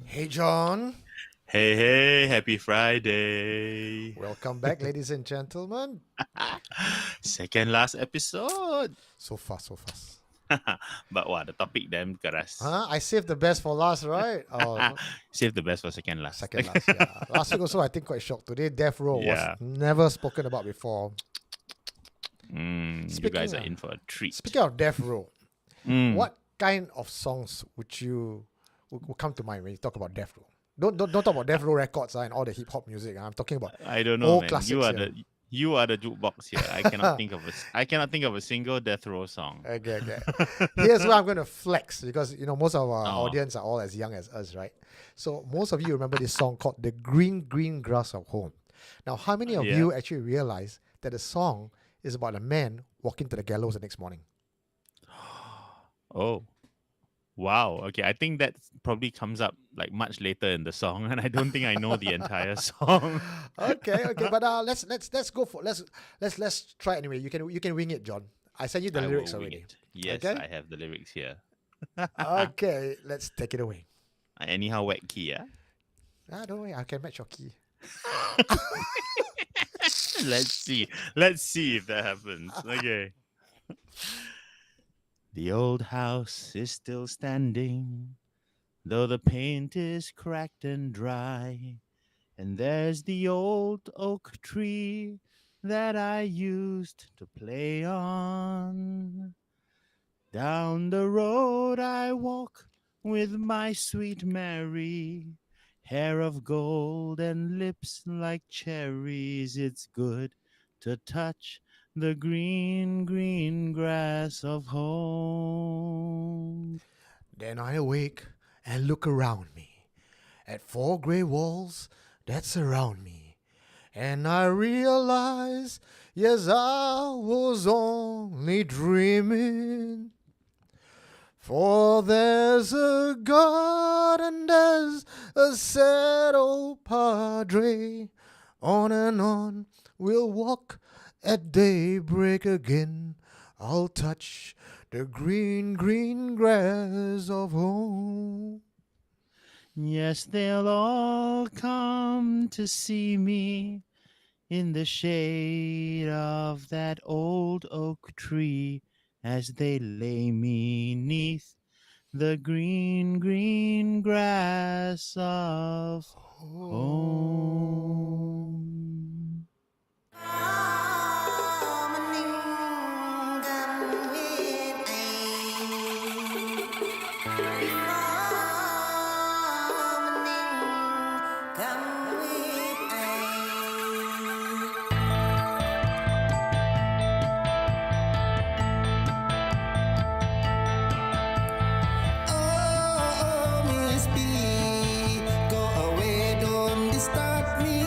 Hey, John. Hey, hey, happy Friday. Welcome back, ladies and gentlemen. Second last episode. So fast, so fast. But what, the topic damn keras. Huh? I saved the best for last, right? Oh, Save the best for second last. second last, yeah. Last week also, I think quite shocked. Today, Death Row was Yeah. never spoken about before. You Speaking guys are of, in for a treat. speaking of Death Row, Mm, what kind of songs would come to mind when you talk about Death Row? Don't talk about Death Row records and all the hip hop music. I'm talking about I don't know, old man. classics here. You are the jukebox here. I cannot think of a single death row song. Okay. Here's where I'm going to flex because most of our Oh, audience are all as young as us, right? So most of you remember this song called "The Green Green Grass of Home." Now, how many of yeah. you actually realize that the song is about a man walking to the gallows the next morning? Oh, wow. Okay, I think that probably comes up like much later in the song, and I don't think I know the entire song. Okay, but let's go for let's try anyway. You can wing it, John. I sent you the I lyrics will wing already. it. Yes, Okay, I have the lyrics here. okay, let's take it away. Anyhow, whack key, yeah? Don't worry, I can match your key. Let's see. Let's see if that happens. Okay. The old house is still standing, though the paint is cracked and dry. And there's the old oak tree that I used to play on. Down the road I walk with my sweet Mary. Hair of gold and lips like cherries. It's good to touch the green, green grass of home. Then I awake and look around me at four grey walls that surround me. And I realize, yes, I was only dreaming. For there's a God and there's a sad old padre. On and on we'll walk at daybreak again. I'll touch the green, green grass of home. Yes, they'll all come to see me in the shade of that old oak tree as they lay me neath the green, green grass of Oh. home. Oh, Miss B, go away, don't disturb me.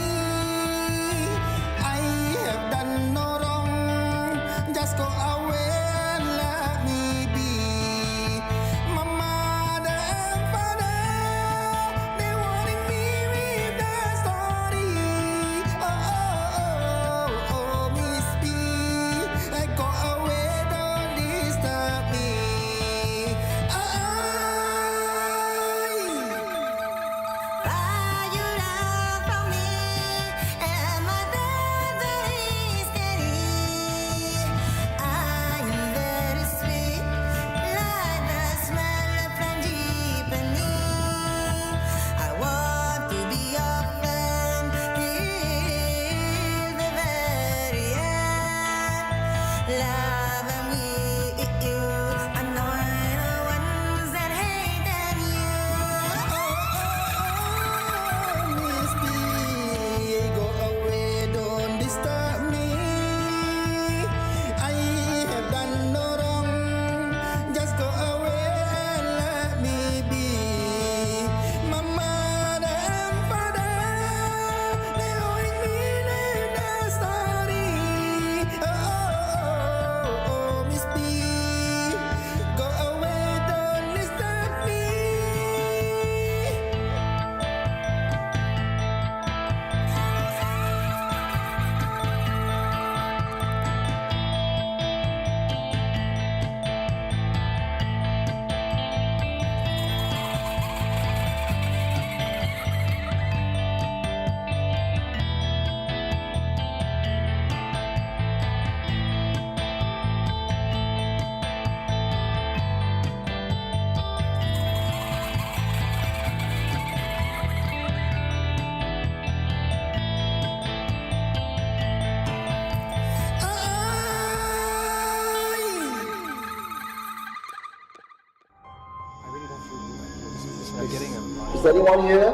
Is anyone here?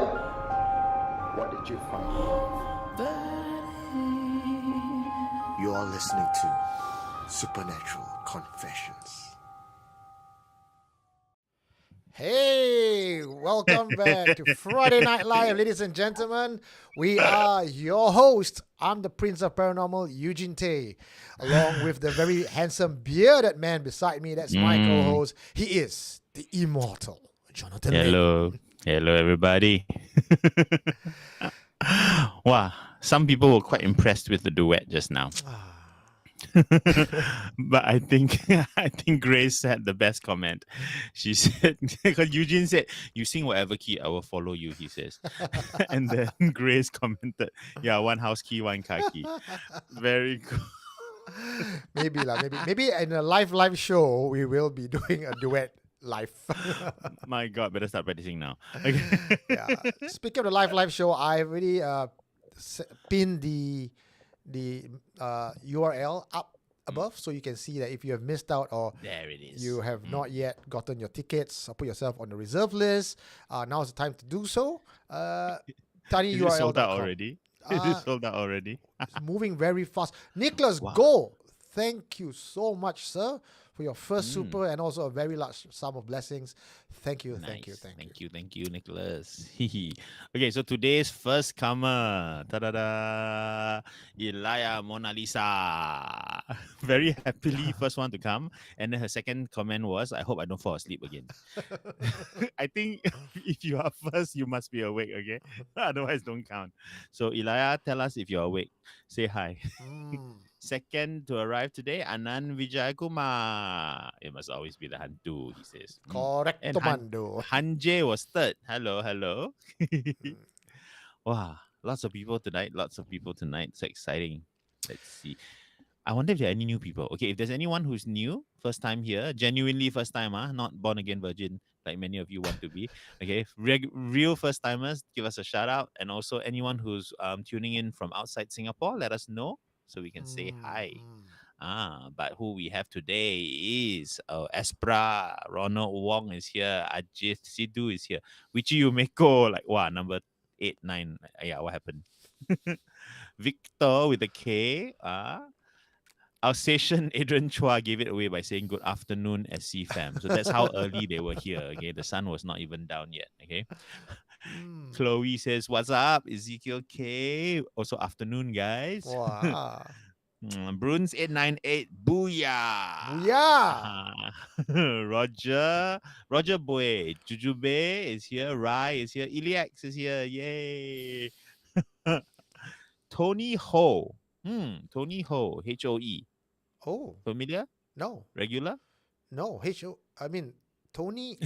What did you find? You are listening to Supernatural Confessions. Hey, welcome back to Friday Night Live, ladies and gentlemen. We are your host. I'm the Prince of Paranormal, Eugene Tay, along with the very handsome bearded man beside me. That's my co-host. He is the immortal Jonathan Hello. Lin. Hello, everybody. Wow. Some people were quite impressed with the duet just now. But I think I think Grace had the best comment. She said, because Eugene said, "You sing whatever key, I will follow you." He says, and then Grace commented, "Yeah, one house key, one car key." Very cool. Maybe in a live show we will be doing a duet live. My God, better start practicing now. Okay. Yeah. Speaking of the live show, I already pinned the URL up above, so you can see that if you have missed out or There it is. you have not yet gotten your tickets or put yourself on the reserve list, now's the time to do so. Is it sold out tinyurl.com. already? Is it sold out already? It's moving very fast. Nicholas Wow. Go, thank you so much, sir, for your first super and also a very large sum of blessings. Thank you, thank you, Nice. Thank you, Nicholas. Okay, so today's first comer, ta-da-da, Elia Mona Lisa. Very happily first one to come. And then her second comment was, I hope I don't fall asleep again. I think if you are first, you must be awake, okay? Otherwise, don't count. So, Elia, tell us if you're awake. Say hi. Second to arrive today, Anand Vijayakumar. It must always be the Hantu, he says. Correcto, And Mando. Hanje was third. Hello. Wow, lots of people tonight. So exciting. Let's see. I wonder if there are any new people. Okay, if there's anyone who's new, first time here, genuinely first time, not born again virgin like many of you want to be. Okay, real first timers, give us a shout out. And also anyone who's tuning in from outside Singapore, let us know so we can say hi. But who we have today is Espra, Ronald Wong is here, Ajit Sidhu is here, Wichi Umeko, like wow, number 8, 9. Yeah, what happened? Victor with a K. Our station, Adrian Chua, gave it away by saying good afternoon, SC fam. So that's how early they were here. Okay, the sun was not even down yet. Okay. Chloe says, "What's up?" Ezekiel K. Also afternoon, guys. Wow. Bruns 898. Booyah. Booyah. Roger Boy. Jujube is here. Rai is here. Iliax is here. Yay. Tony Ho. Tony Ho. HOE. Oh, Familiar? no. Regular? No. Tony.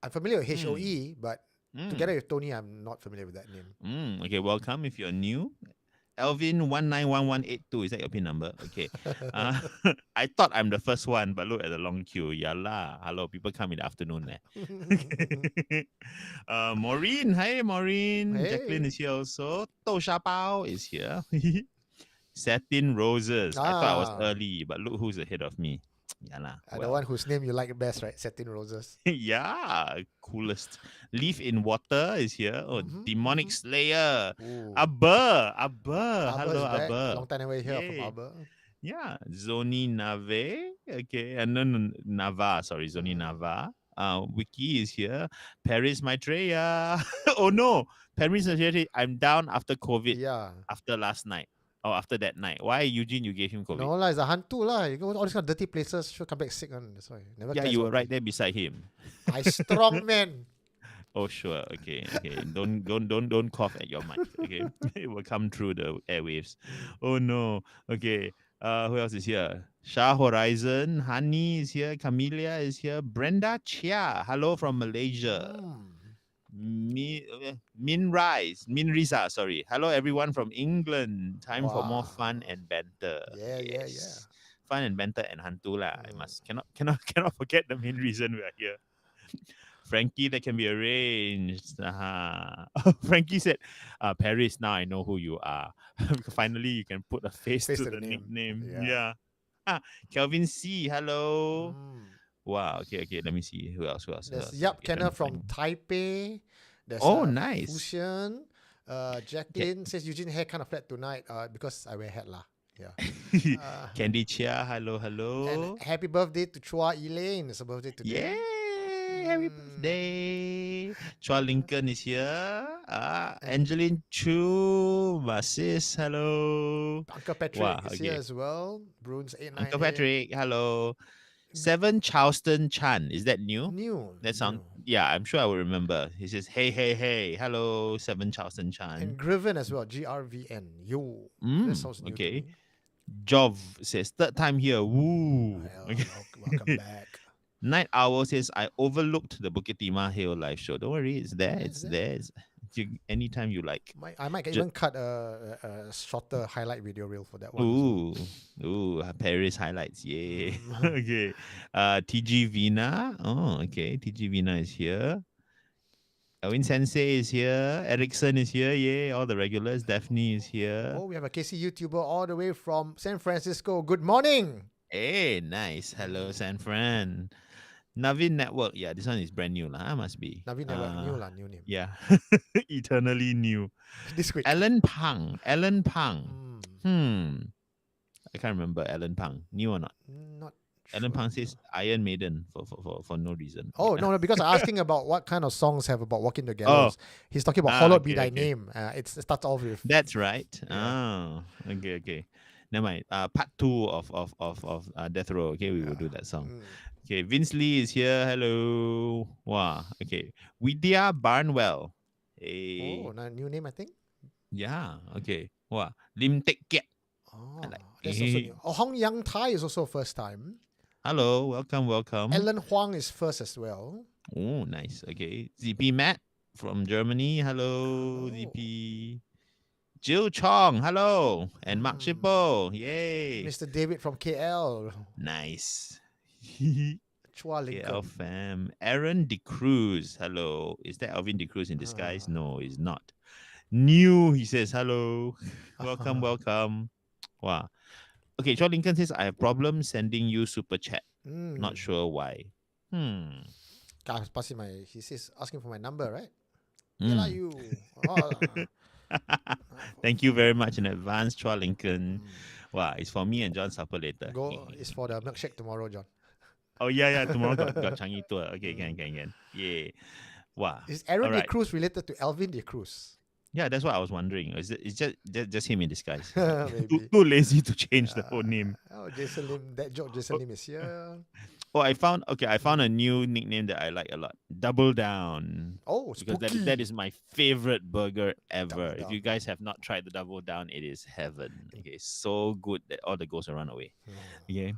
I'm familiar with HOE, but together with Tony, I'm not familiar with that name. Okay, welcome if you're new. Elvin 191182, is that your PIN number? Okay. I thought I'm the first one, but look at the long queue. Yalla. Hello, people come in the afternoon. Maureen. Hey, Maureen. Hey. Jacqueline is here also. Dou Sha Bao is here. Satin Roses. I thought I was early, but look who's ahead of me. Yalla. The one whose name you like best, right? Satin Roses. Yeah, coolest. Leaf in Water is here. Oh, Demonic Slayer. Abba. Hello, Abba. Long time away here from Abba. Yeah, Zoni Nave. Okay, and then Nava. Sorry, Zoni Nava. Wiki is here. Paris Maitreya. Oh no, Paris Maitreya. I'm down after COVID. Yeah. After last night. Oh, after that night. Why, Eugene, you gave him COVID? No lah, it's a hantu lah. You go to all these kind of dirty places, she'll come back sick one. That's why. Never. Yeah, you were right there beside him. I strong man. Oh sure, okay. Don't cough at your mic, okay? It will come through the airwaves. Oh no, okay. Who else is here? Shah Horizon, Hani is here, Camellia is here, Brenda Chia, hello from Malaysia. Min Riza, sorry. Hello everyone from England. Time for more fun and banter. Yeah. Fun and banter and hantu lah. I cannot forget the main reason we are here. Frankie, that can be arranged. Frankie said, Paris, now I know who you are. Finally, you can put a face to the nickname. Yeah. Kelvin C, hello. Wow. Okay. Let me see. Who else? There's Yap Okay, trying Kenner to from find. Taipei. There's Oh, nice. Fusion. Ca- Jacqueline says Eugene hair kind of flat tonight because I wear hat lah. Yeah. Uh, Candy Chia. and Hello. happy birthday to Chua Elaine. It's her birthday today. Yay! Happy Mm, birthday. Chua Lincoln is here. and Angeline Chu, my sis. Hello. Uncle Patrick Wow. is here Okay. as well. Bruins Uncle 898. Patrick. Hello. Seven Charleston Chan. Is that new? New, That sound. new. Yeah, I'm sure I will remember. He says, "Hey, hey, hey. Hello, Seven Charleston Chan." And Griven as well. GRVN. Yo. That sounds new to Okay. me. Jov says, third time here. Woo. Okay. Welcome back. Night Owl says, I overlooked the Bukit Timah Hill live show. Don't worry, it's there. Yeah, It's there. Anytime you like. I might Ju- even cut a shorter highlight video reel for that one as well. Paris highlights. Yeah. Mm. Okay. TG Vina. Oh, okay. TG Vina is here. Elwin Sensei is here. Erickson is here. Yeah. All the regulars. Daphne is here. Oh, we have a KC YouTuber all the way from San Francisco. Good morning. Hey, nice. Hello, San Fran. Navin Network. Yeah, this one is brand new. Must be. Navi Network, new name. Yeah. Eternally new. This week. Alan Pang. Mm, I can't remember Alan Pang. New or not? not Alan sure. Pang says Iron Maiden for no reason. Oh, Yeah. no, because I'm asking about what kind of songs have about walking the Oh. gallows. He's talking about Hallowed Be Okay, Thy okay. Name. It starts off with. That's right. Yeah. Oh, okay. Never mind. Part 2 of Death Row. Okay, we will Yeah. do that song. Mm. Okay, Vince Lee is here. Hello. Wow. Okay. Vidya Barnwell. Hey. Oh, new name, I think. Yeah. Okay. Wow. Lim Tek Kiat. Oh, I like. that's also Hey. new. Oh, Hong Yang Tai is also first time. Hello. Welcome. Ellen Huang is first as well. Oh, nice. Okay. ZP Matt from Germany. Hello, Hello. ZP. Jill Chong. Hello. And Mark Shippo. Yay. Mr. David from KL. Nice. Chua KL Lincoln. fam. Aaron De Cruz. Hello. Is that Alvin De Cruz in disguise? No, he's not. New, he says. Hello. Welcome. Wow. Okay, Chua Lincoln says, I have problems sending you super chat. Not sure why. He says asking for my number, right? Mm. Yeah, you. Oh. Thank you very much in advance, Chua Lincoln. Wow, it's for me and John supper later. It's for the milkshake tomorrow, John. Oh yeah. Tomorrow got Changi tour. Okay, can. Yeah. Wow. Is Aaron De Alright. Cruz related to Alvin De Cruz? Yeah, that's what I was wondering. It's just him in disguise. Maybe. Too lazy to change the whole name. Oh, Jason Lim. That joke, Jason Lim is here. Oh, I found a new nickname that I like a lot. Double Down. Oh, Because spooky. that is my favorite burger ever. Double If Down. you guys have not tried the Double Down, it is heaven. Okay, so good that all the ghosts will run away. Okay.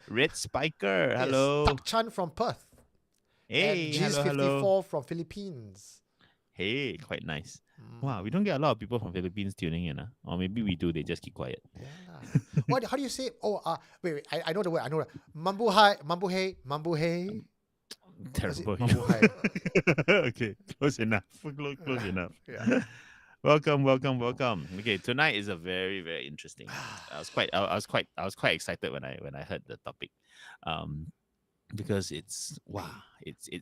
Red Spiker. Hello. Tak Chan from Perth. Hey, And G's54 hello. from Philippines. Hey, quite nice. Wow, we don't get a lot of people from Philippines tuning in. Or maybe we do, they just keep quiet. Yeah. How do you say? Oh, wait. I know the word. Mambuhay. Terrible. Mambuhay. Okay, close enough. Close enough. Yeah. Welcome. Okay, tonight is a very, very interesting. I was quite excited when I heard the topic. Because it's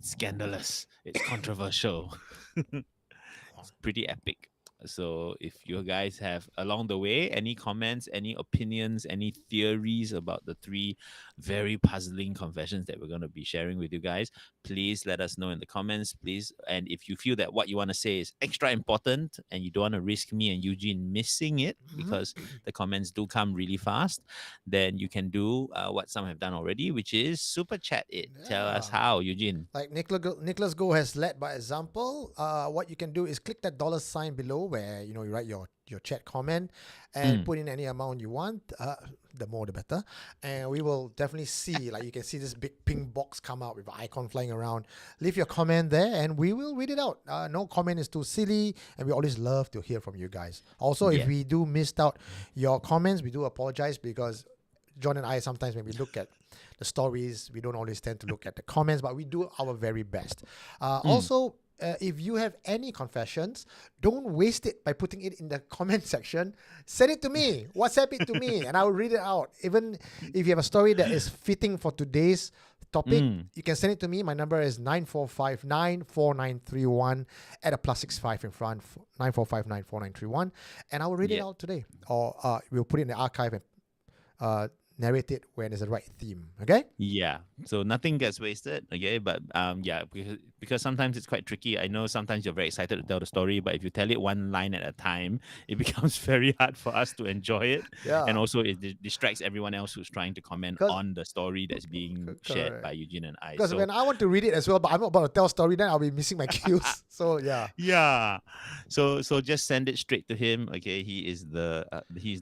scandalous, it's controversial. It's pretty epic. So if you guys have along the way any comments, any opinions, any theories about the 3 very puzzling confessions that we're going to be sharing with you guys, please let us know in the comments, please. And if you feel that what you want to say is extra important and you don't want to risk me and Eugene missing it because the comments do come really fast, then you can do what some have done already, which is super chat it. Tell us how, Eugene. Like Nicholas Go has led by example. What you can do is click that $ below where you write your chat comment and put in any amount you want. The more the better. And we will definitely see, like you can see this big pink box come out with an icon flying around. Leave your comment there and we will read it out. No comment is too silly and we always love to hear from you guys. Also, if we do missed out your comments, we do apologize because John and I sometimes when we look at the stories, we don't always tend to look at the comments, but we do our very best. Also, if you have any confessions, don't waste it by putting it in the comment section. Send it to me. WhatsApp it to me, and I'll read it out. Even if you have a story that is fitting for today's topic, you can send it to me. My number is 94594931 at a +65 in front, 94594931, and I will read it Yeah. out today, or we'll put it in the archive and narrate it when it's the right theme. Okay? Yeah. So nothing gets wasted. Okay. But yeah, because sometimes it's quite tricky. I know sometimes you're very excited to tell the story, but if you tell it one line at a time, it becomes very hard for us to enjoy it. Yeah. And also it distracts everyone else who's trying to comment Because on the story that's being shared by correct. Eugene and I. Because So when I want to read it as well, but I'm not about to tell a story, then I'll be missing my cues. So yeah. yeah. So just send it straight to him. Okay. He's the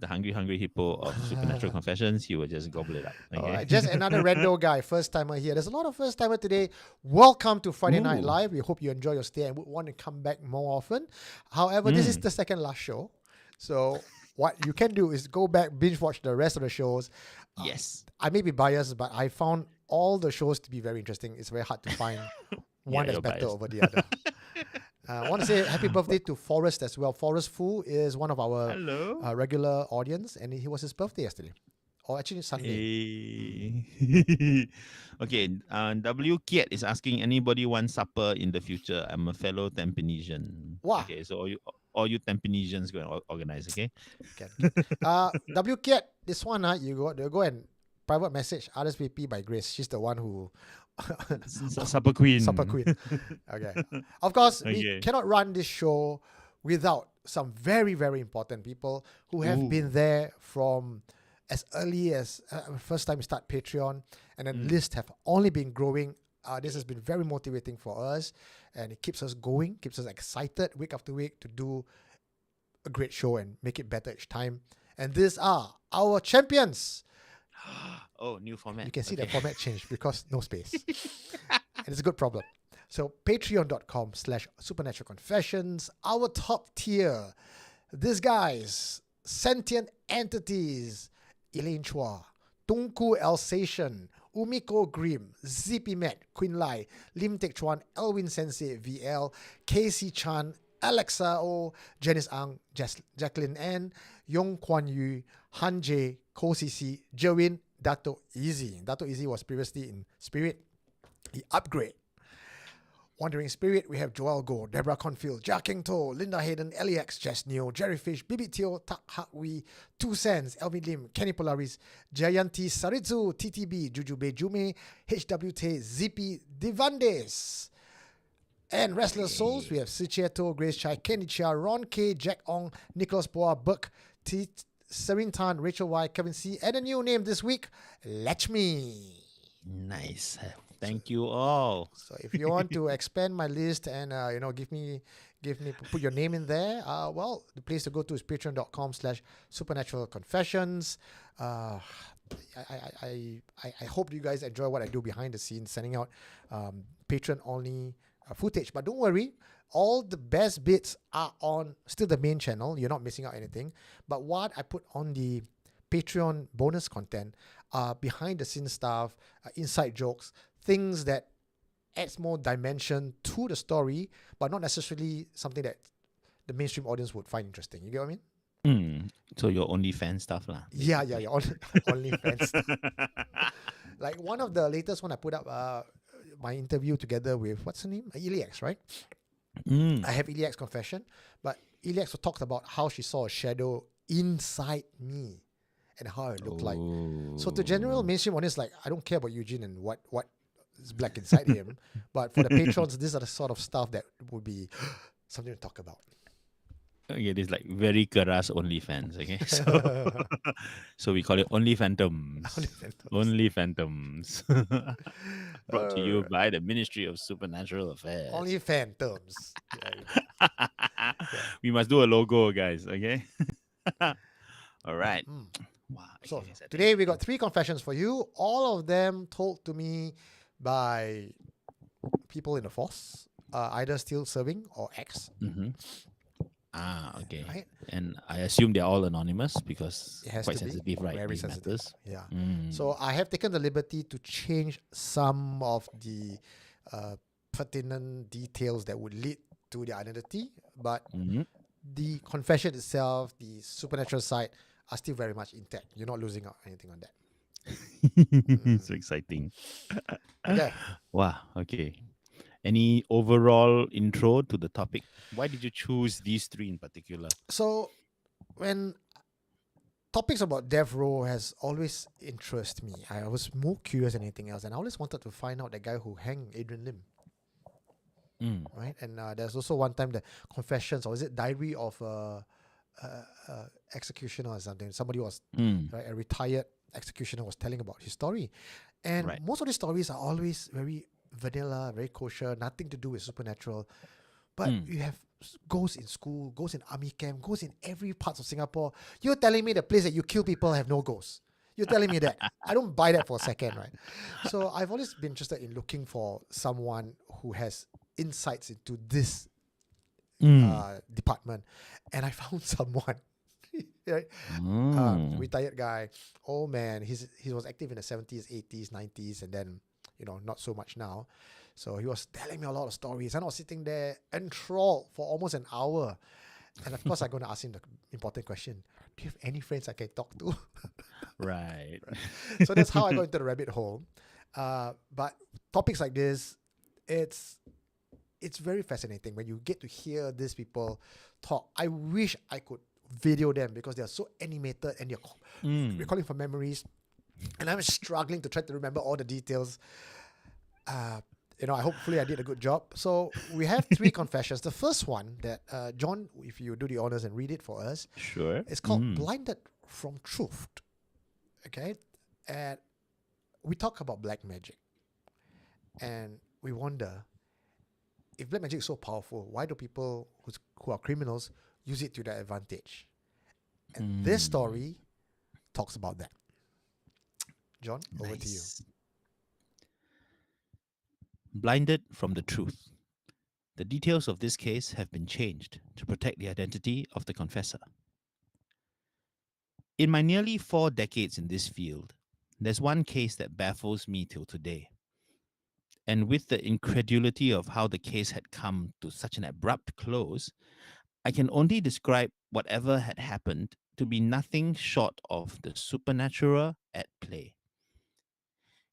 hungry hippo of Supernatural Confessions. He will just gobble it up. All Okay. right, just another rando guy, first timer here. There's a lot of first timer today. Welcome to Friday Night Ooh. Live. We hope you enjoy your stay and would want to come back more often. However, this is the second last show, so what you can do is go back, binge watch the rest of the shows. Yes. I may be biased, but I found all the shows to be very interesting. It's very hard to find one that's you're better biased. over the other. I want to say happy birthday to Forrest as well. Forrest Fu is one of our Hello. regular audience, and it was his birthday yesterday. Or actually Sunday. Hey. Okay. W. Kiet is asking, anybody want supper in the future? I'm a fellow Tampinesian. Wow. Okay, so all you Tampinesians go and organize. Okay. Can. W Cat, this one, you go and private message RSVP by Grace. She's the one who Supper queen. Supper Queen. Okay. Of course, we Okay. cannot run this show without some very, very important people who have been there from as early as first time we start Patreon, and then list have only been growing. This has been very motivating for us, and it keeps us going, keeps us excited week after week to do a great show and make it better each time. And these are our champions. Oh, new format. You can see the format change because no space. And it's a good problem. So patreon.com/supernatural confessions, our top tier. These guys, sentient entities, Elaine Chua, Tunku Alsatian, Umiko Grim, Zippy Matt, Queen Lai, Lim Teck Chuan, Elwin Sensei, VL, Casey Chan, Alexa O, Janice Ang, Jacqueline N, Yong Kwan Yu, Han J, Ko CC, Jerwin, Dato Easy. Dato Easy was previously in Spirit. He upgrade. Wandering Spirit, we have Joel Go, Deborah Confield, Jacking To, Linda Hayden, LEX, Jess Neo, Jerry Fish, Bibi Teo, Tak Hak Wee, 2 Cents, Elvin Lim, Kenny Polaris, Jayanti Saritsu, TTB, Jujube Jume, HWT, Zippy, Divandes. And Restless Souls, we have Sicheto, Grace Chai, Kenny Chia, Ron K, Jack Ong, Nicholas Boa, Buck, T, Serene Tan, Rachel Y, Kevin C, and a new name this week, Lechme. Nice. Thank you all. So if you want to expand my list and give me put your name in there, well, the place to go to is patreon.com/supernatural confessions. I hope you guys enjoy what I do behind the scenes, sending out patron only footage. But don't worry, all the best bits are on still the main channel. You're not missing out anything. But what I put on the Patreon bonus content are behind the scenes stuff, inside jokes, things that adds more dimension to the story, but not necessarily something that the mainstream audience would find interesting. You get what I mean? So your OnlyFans stuff lah. Yeah. Only fans. Like one of the latest one I put up, my interview together with, what's her name? Eliax, right? I have Eliax confession, but Eliax talked about how she saw a shadow inside me and how it looked like. So to general mainstream audience, like, I don't care about Eugene and what is black inside him, but for the patrons, these are the sort of stuff that would be something to talk about. Okay, this like very keras OnlyFans. Okay, so we call it Only Phantoms. Only Phantoms. Brought to you by the Ministry of Supernatural Affairs. Only phantoms. We must do a logo, guys. Okay. All right. Wow. So okay, today we got 3 confessions for you. All of them told to me by people in the force, either still serving or ex. Okay. Right? And I assume they're all anonymous because It has quite to be. sensitive, right? Very These sensitive. matters. Yeah. So I have taken the liberty to change some of the pertinent details that would lead to their identity, but the confession itself, the supernatural side, are still very much intact. You're not losing out anything on that. So exciting. Okay. Wow. Okay. Any overall intro to the topic? Why did you choose these three in particular? So when topics about death row has always interested me. I was more curious than anything else, and I always wanted to find out the guy who hanged Adrian Lim, Mm, right? And there's also one time the confessions, or is it diary of executioner or something? Somebody was, mm, right, a retired executioner was telling about his story, and right. most of these stories are always very vanilla, very kosher, nothing to do with supernatural. But Mm. you have ghosts in school, ghosts in army camp, ghosts in every part of Singapore. You're telling me the place that you kill people have no ghosts. You're telling me that. I don't buy that for a second, right? So I've always been interested in looking for someone who has insights into this Mm. department. And I found someone, right? Mm. Retired guy. Oh man, he was active in the 70s, 80s, 90s, and then not so much now. So he was telling me a lot of stories, and I was sitting there enthralled for almost an hour. And of course, I'm going to ask him the important question: do you have any friends I can talk to? Right. So that's how I got into the rabbit hole. But topics like this, it's it's very fascinating when you get to hear these people talk. I wish I could video them because they are so animated and they're Mm. recalling from memories, and I'm struggling to try to remember all the details. Uh, I hopefully I did a good job. So we have three confessions. The first one that John, if you do the honors and read it for us, Sure. it's called Mm. "Blinded from Truth." Okay, and we talk about black magic, and we wonder if black magic is so powerful, why do people who are criminals use it to their advantage? And this Mm. story talks about that. John, over to you. Nice. Blinded from the truth. The details of this case have been changed to protect the identity of the confessor. In my nearly 4 decades in this field, there's one case that baffles me till today. And with the incredulity of how the case had come to such an abrupt close, I can only describe whatever had happened to be nothing short of the supernatural at play.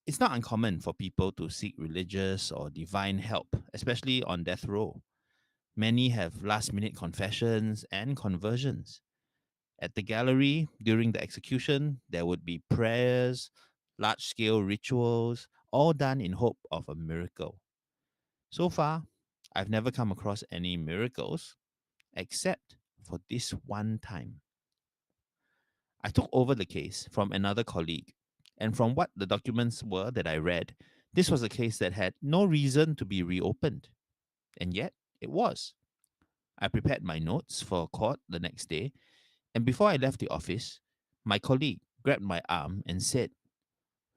It's not uncommon for people to seek religious or divine help, especially on death row. Many have last minute confessions and conversions. At the gallery, during the execution, there would be prayers, large scale rituals, all done in hope of a miracle. So far, I've never come across any miracles, except for this one time. I took over the case from another colleague, and from what the documents were that I read, this was a case that had no reason to be reopened. And yet, it was. I prepared my notes for court the next day, and before I left the office, my colleague grabbed my arm and said,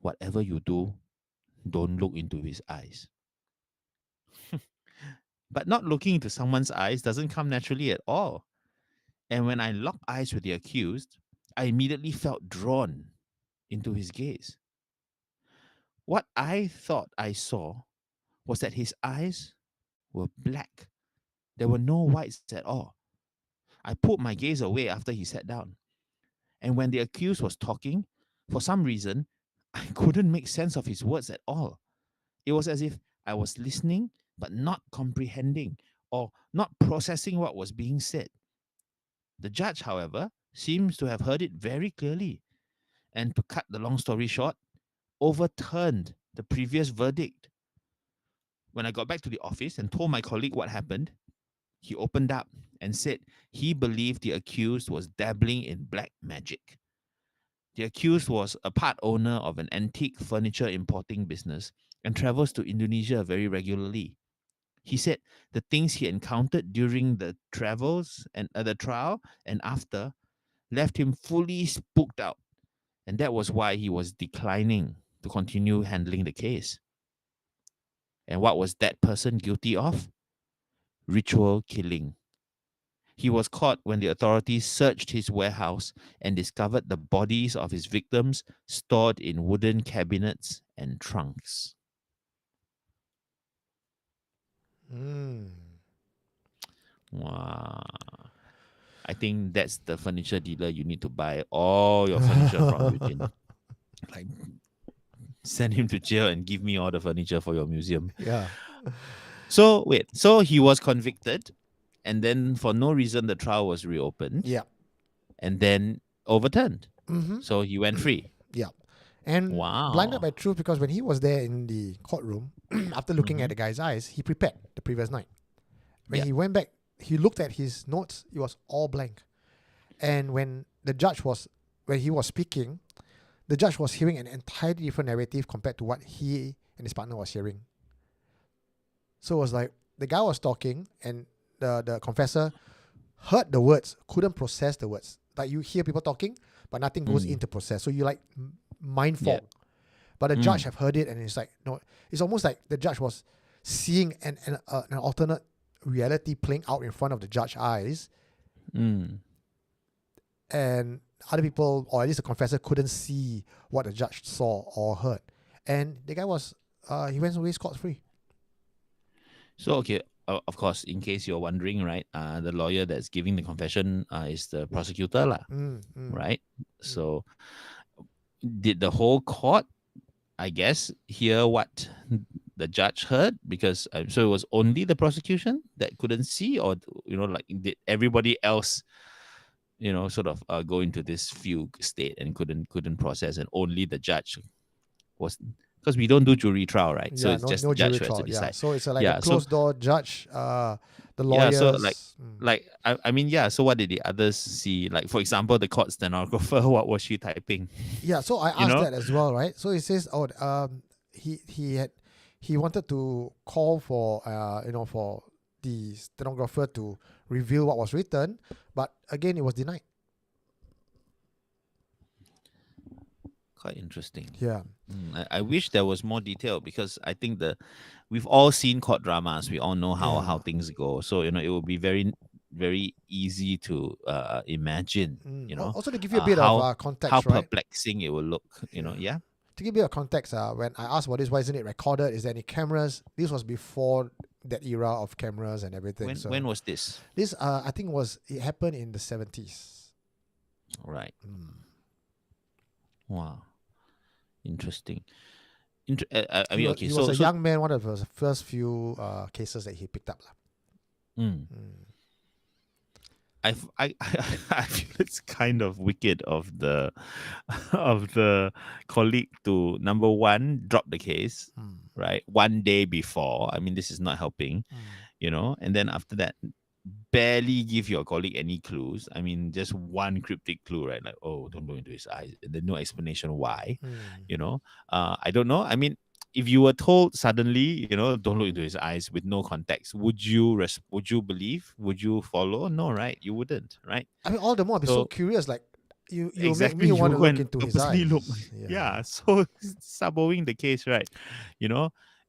"Whatever you do, don't look into his eyes." But not looking into someone's eyes doesn't come naturally at all. And when I locked eyes with the accused, I immediately felt drawn into his gaze. What I thought I saw was that his eyes were black. There were no whites at all. I pulled my gaze away after he sat down. And when the accused was talking, for some reason, I couldn't make sense of his words at all. It was as if I was listening, but not comprehending or not processing what was being said. The judge, however, seems to have heard it very clearly, and to cut the long story short, overturned the previous verdict. When I got back to the office and told my colleague what happened, he opened up and said he believed the accused was dabbling in black magic. The accused was a part owner of an antique furniture importing business and travels to Indonesia very regularly. He said the things he encountered during the travels and the trial and after left him fully spooked out, and that was why he was declining to continue handling the case. And what was that person guilty of? Ritual killing. He was caught when the authorities searched his warehouse and discovered the bodies of his victims stored in wooden cabinets and trunks. Mm. Wow. I think that's the furniture dealer you need to buy all your furniture from, Eugene. Like, send him to jail and give me all the furniture for your museum. Yeah. So wait, so he was convicted, and then for no reason the trial was reopened, Yeah. and then overturned. Mm-hmm. So he went free. Yeah. And blinded Wow. by truth, because when he was there in the courtroom, after looking at Mm-hmm. the guy's eyes, he prepared the previous night. When Yeah. he went back, he looked at his notes, it was all blank. And when he was speaking, the judge was hearing an entirely different narrative compared to what he and his partner was hearing. So it was like the guy was talking, and the confessor heard the words, couldn't process the words. Like you hear people talking, but nothing goes Mm. into process. So you like mind Yeah. fog. But the judge Mm. have heard it, and it's like, no, it's almost like the judge was seeing an alternate reality playing out in front of the judge's eyes, Mm. and other people, or at least the confessor, couldn't see what the judge saw or heard. And the guy was, he went away scot free. So okay, of course, in case you're wondering, right? The lawyer that's giving the confession is the prosecutor, lah, right? So did the whole court, I guess, hear what the judge heard? Because so it was only the prosecution that couldn't see, or like did everybody else, sort of go into this fugue state and couldn't process, and only the judge was, because we don't do jury trial, right? So Yeah, it's no, just the no judge jury who has to trial. Yeah, decide. so it's like a Yeah. So closed door judge. The yeah. So like lawyers. like I mean, yeah. So what did the others see? Like, for example, the court stenographer. What was she typing? Yeah, so I You asked know. that as well, right? So he says, oh, he wanted to call for for the stenographer to reveal what was written, but again it was denied. Quite interesting. Yeah, I wish there was more detail, because I think we've all seen court dramas. We all know how yeah. things go. So it would be very very easy to imagine. Also to give you a bit of How context, right? perplexing it will look. Yeah. Yeah. To give you a context, when I asked about this, why isn't it recorded? Is there any cameras? This was before that era of cameras and everything. When was this? This I think it happened in the 70s. Right. Wow. Interesting. I mean, okay. He So was a young man, one of the first few cases that he picked up. I feel it's kind of wicked of the of the colleague to, number one, drop the case, right, one day before. I mean, this is not helping, and then after that, barely give your colleague any clues. I mean, just one cryptic clue, right? Like, oh, don't look into his eyes. There's no explanation why. I don't know. I mean, if you were told suddenly, don't look into his eyes with no context, would you believe? Would you follow? No, right? You wouldn't, right? I mean, all the more I'd be so curious. Like, you make Exactly, me you want to go look and into his purposely eyes. look. Yeah. So subowing the case, right?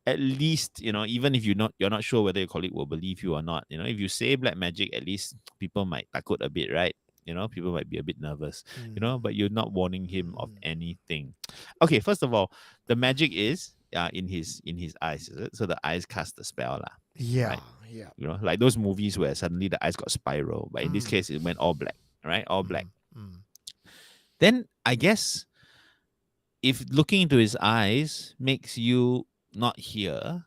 At least, even if you're not sure whether your colleague will believe you or not, if you say black magic, at least people might takut a bit, right? People might be a bit nervous, but you're not warning him of anything. Okay, first of all, the magic is in his eyes, is it? So the eyes cast the spell, lah. Yeah, Right? yeah. Like those movies where suddenly the eyes got spiral, but in this case it went all black, right? All black. Then I guess if looking into his eyes makes you not hear,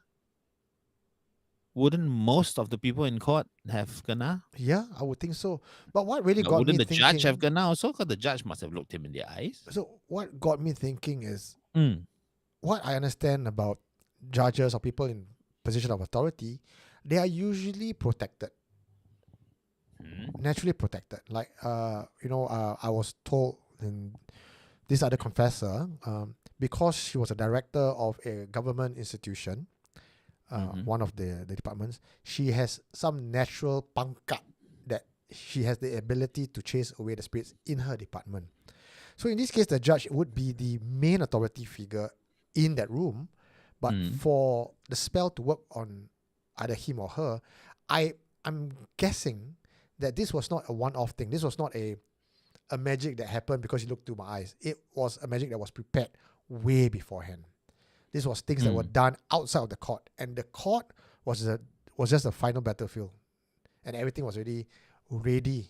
wouldn't most of the people in court have kena? Yeah, I would think so. But what really But got wouldn't me the judge have thinking? kena also? Because the judge must have looked him in the eyes. So what got me thinking is Mm. what I understand about judges or people in position of authority. They are usually protected, naturally protected. Like I was told in this other confessor, because she was a director of a government institution, one of the departments, she has some natural pangkat that she has the ability to chase away the spirits in her department. So in this case, the judge would be the main authority figure in that room, but for the spell to work on either him or her, I'm guessing that this was not a one-off thing. This was not a magic that happened because he looked through my eyes. It was a magic that was prepared way beforehand. This was things that were done outside of the court, and the court was just a final battlefield, and everything was already ready,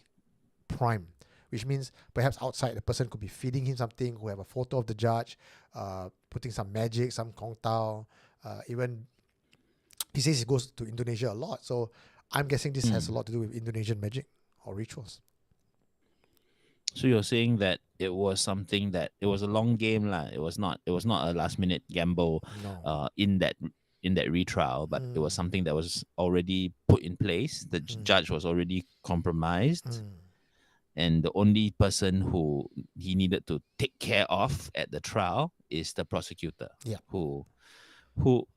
prime. which means perhaps outside the person could be feeding him something, who have a photo of the judge, putting some magic, some kong tao, even he says he goes to Indonesia a lot. So I'm guessing this has a Mm. lot to do with Indonesian magic or rituals. So you're saying that it was something that it was a long game lah. It was not a last minute gamble No. in that retrial, but it was Mm, something that was already put in place. The mm, judge was already compromised, mm. and the only person who he needed to take care of at the trial is the prosecutor, Yeah. who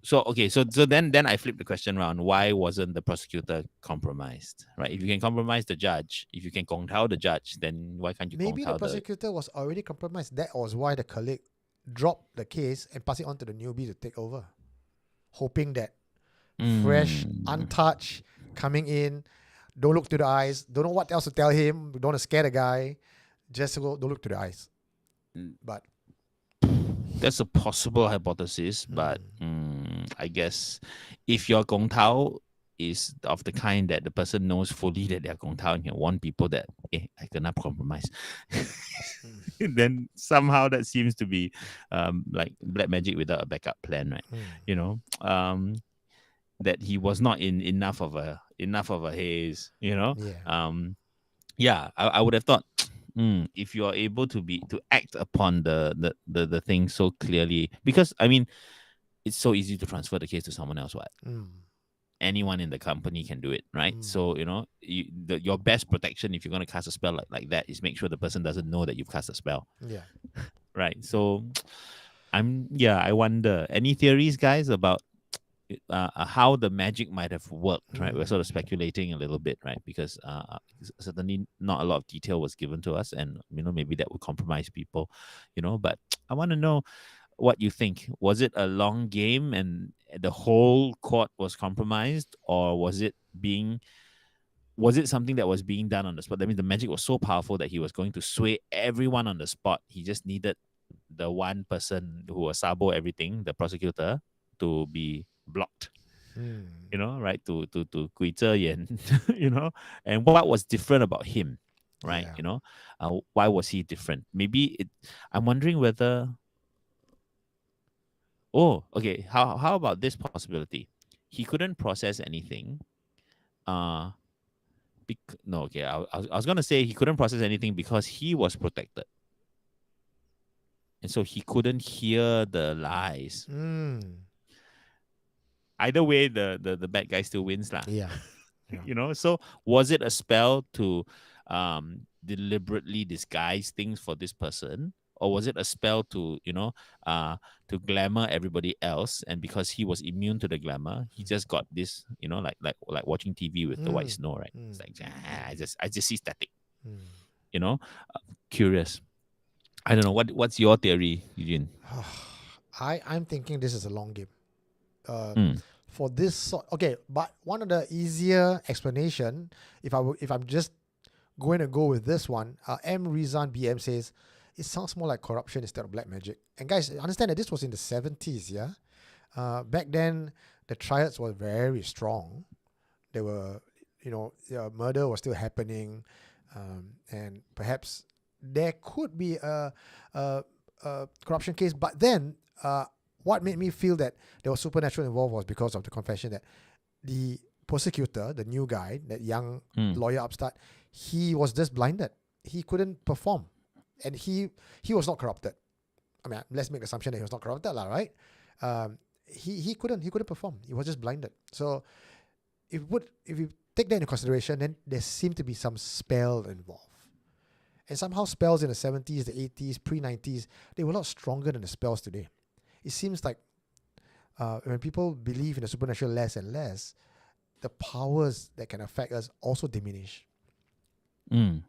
so okay, so then I flip the question around. Why wasn't the prosecutor compromised? Right? If you can compromise the judge, if you can gong tao the judge, then why can't you gong Maybe the tao the prosecutor was already compromised. That was why the colleague dropped the case and passed it on to the newbie to take over, hoping that fresh, mm, untouched, coming in, don't look to the eyes, don't know what else to tell him, don't want to scare the guy, just go, don't look to the eyes. But that's a possible hypothesis, but mm, I guess if your gong tao is of the kind that the person knows fully that they're gong tao and can warn people that I cannot compromise, mm, then somehow that seems to be like black magic without a backup plan, right? mm, You know, that he was not in enough of a haze, you know. yeah, Yeah, I would have thought, if you are able to be to act upon the thing so clearly, because I mean, it's so easy to transfer the case to someone else. What, mm, anyone in the company can do it, right? mm, So your best protection if you're going to cast a spell like that is make sure the person doesn't know that you've cast a spell, yeah. right? So I wonder, any theories, guys, about how the magic might have worked, right? We're sort of Mm, speculating a little bit, right? Because certainly not a lot of detail was given to us, and maybe that would compromise people, But I want to know what you think. Was it a long game and the whole court was compromised, or was it something that was being done on the spot? That means the magic was so powerful that he was going to sway everyone on the spot. He just needed the one person who was sabo everything, the prosecutor, to be blocked, mm, right? To 鬼遮眼, and what was different about him, right? yeah. Why was he different? I'm wondering whether. Oh, okay. How about this possibility? He couldn't process anything. Uh, no, okay. I was gonna say he couldn't process anything because he was protected, and so he couldn't hear the lies. Mm, Either way, the bad guy still wins, lah. yeah. Yeah. So was it a spell to deliberately disguise things for this person, or was it a spell to to glamour everybody else, and because he was immune to the glamour, he just got this, like watching TV with the white Mm, snow, right? It's mm, like, I just see static, mm. you know curious. I don't know, what's your theory, Eugene? I'm thinking this is a long game. Uh, Mm, for this sort, okay, but one of the easier explanation, if I'm just going to go with this one, M Rizan BM says it sounds more like corruption instead of black magic. And guys, understand that this was in the 70s, yeah. Back then, the triads were very strong. They were, murder was still happening, and perhaps there could be a corruption case. But then, what made me feel that there was supernatural involved was because of the confession that the prosecutor, the new guy, that young mm, lawyer upstart, he was just blinded. He couldn't perform, and he was not corrupted. I mean, let's make the assumption that he was not corrupted, lah, right? He couldn't perform. He was just blinded. So if you take that into consideration, then there seemed to be some spell involved. And somehow spells in the 70s, the 80s, pre-90s, they were a lot stronger than the spells today. It seems like when people believe in the supernatural less and less, the powers that can affect us also diminish. mm.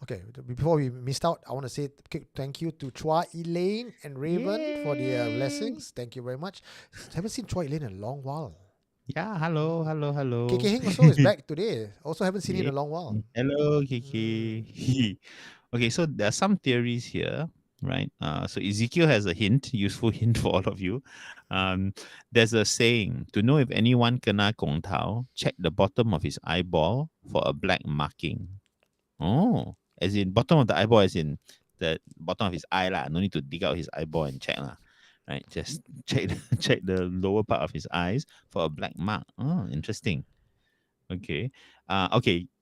Okay, before we missed out, I want to say thank you to Chua Elaine and Raven for the Yay. blessings. Thank you very much. Haven't seen Chua Elaine in a long while. Yeah, hello, hello, KK hello. Hing also is back today. Also haven't seen him Yeah. in a long while. Hello, Mm. Kiki. Okay, so there are some theories here, right? So Ezekiel has a hint, useful hint for all of you. There's a saying: to know if anyone kena gong tao, check the bottom of his eyeball for a black marking. Oh. As in bottom of the eyeball, as in the bottom of his eye lah. No need to dig out his eyeball and check lah. Right, just check check the lower part of his eyes for a black mark. Oh, interesting. Okay.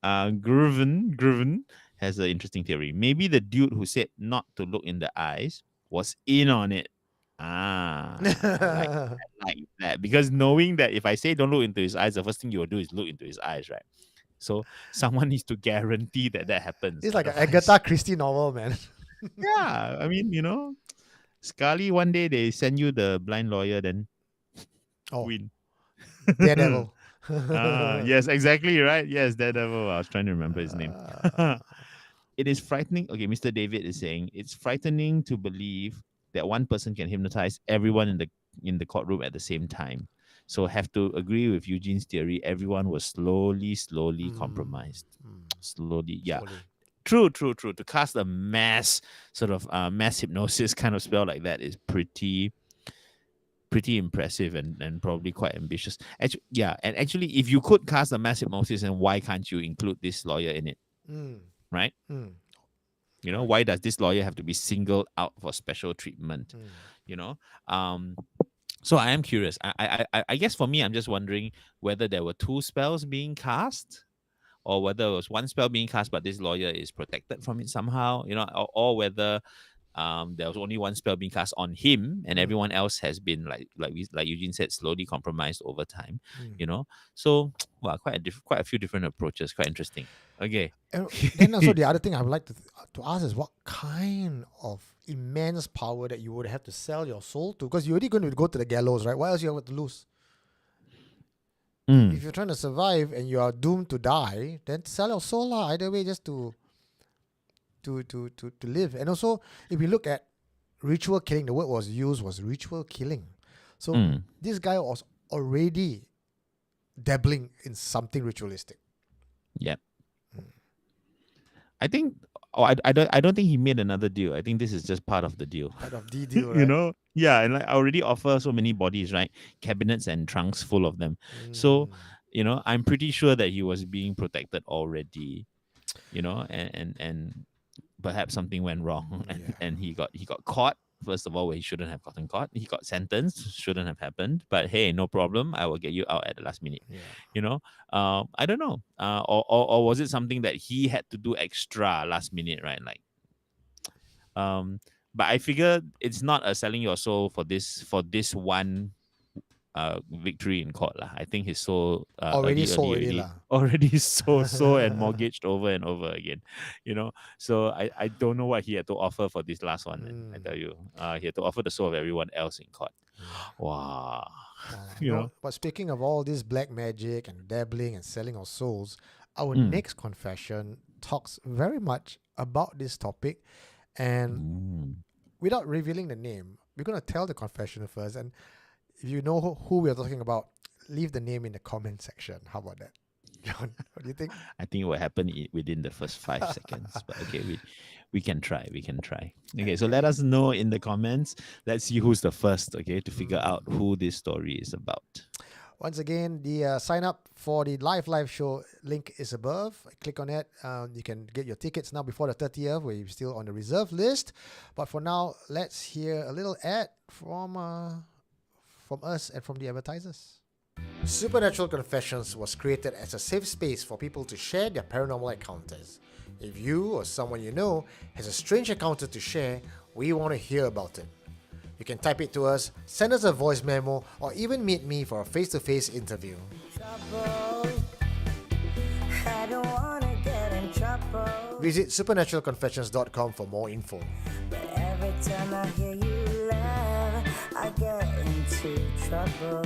Grooven has an interesting theory. Maybe the dude who said not to look in the eyes was in on it. I like that because knowing that if I say don't look into his eyes, the first thing you will do is look into his eyes, right? So someone needs to guarantee that that happens. It's like an Otherwise, Agatha Christie novel, man. yeah, I mean, Scully one day they send you the blind lawyer, then Oh, win. Daredevil. Yes, exactly right. Yes, Daredevil. I was trying to remember his name. Uh, It is frightening. Okay, Mr. David is saying it's frightening to believe that one person can hypnotize everyone in the courtroom at the same time. So have to agree with Eugene's theory. Everyone was slowly mm, compromised. mm, Slowly, yeah. slowly. True. To cast a mass sort of mass hypnosis kind of spell like that is pretty impressive and probably quite ambitious. Actually, yeah, and actually, if you could cast a mass hypnosis, and why can't you include this lawyer in it, Mm, right? mm, You know, correct. why does this lawyer have to be singled out for special treatment? Mm, You know, um, so I am curious. I guess for me, I'm just wondering whether there were two spells being cast, or whether it was one spell being cast, but this lawyer is protected from it somehow. Or whether there was only one spell being cast on him, and mm, everyone else has been like Eugene said, slowly compromised over time. mm. So well, quite a few different approaches. Quite interesting. Okay. And then also the other thing I would like to ask is what kind of immense power that you would have to sell your soul to, because you're already going to go to the gallows, right? What else you have to lose? If Mm, you're trying to survive and you are doomed to die, then sell your soul lah. Either way, just to live. And also, if you look at ritual killing, the word was used was ritual killing. So mm, this guy was already dabbling in something ritualistic. yeah. Mm. I think. Oh, I don't think he made another deal. I think this is just part of the deal. Part of D deal, right? Yeah, and like I already offer so many bodies, right? Cabinets and trunks full of them. So, Mm, I'm pretty sure that he was being protected already. And perhaps something went wrong, and, yeah, and he got caught. First of all, where he shouldn't have gotten caught. He got sentenced, shouldn't have happened. But hey, no problem. I will get you out at the last minute. yeah. I don't know. Or was it something that he had to do extra last minute, right? Like, um, but I figure it's not a selling your soul for this one victory in court lah. I think his soul Already sold already already lah. already so and mortgaged over and over again. So I don't know what he had to offer for this last one, man. I Mm, tell you, he had to offer the soul of everyone else in court. yeah. Wow. you No, know but speaking of all this black magic and dabbling and selling of souls, our mm. next confession talks very much about this topic. And Mm. without revealing the name, we're going to tell the confession first. And if you know who we're talking about, leave the name in the comment section. How about that? John, what do you think? I think it will happen within the first 5 seconds. But okay, we can try. We can try. Okay, so Okay. let us know in the comments. Let's see who's the first. Okay, to figure out Mm. who this story is about. Once again, the sign up for the live show link is above. Click on it. You can get your tickets now before the 30th, where you're still on the reserve list. But for now, let's hear a little ad from us and from the advertisers. Supernatural Confessions was created as a safe space for people to share their paranormal encounters. If you or someone you know has a strange encounter to share, we want to hear about it. You can type it to us, send us a voice memo, or even meet me for a face-to-face interview. Visit supernaturalconfessions.com for more info. But every time I hear you laugh, I get into trouble.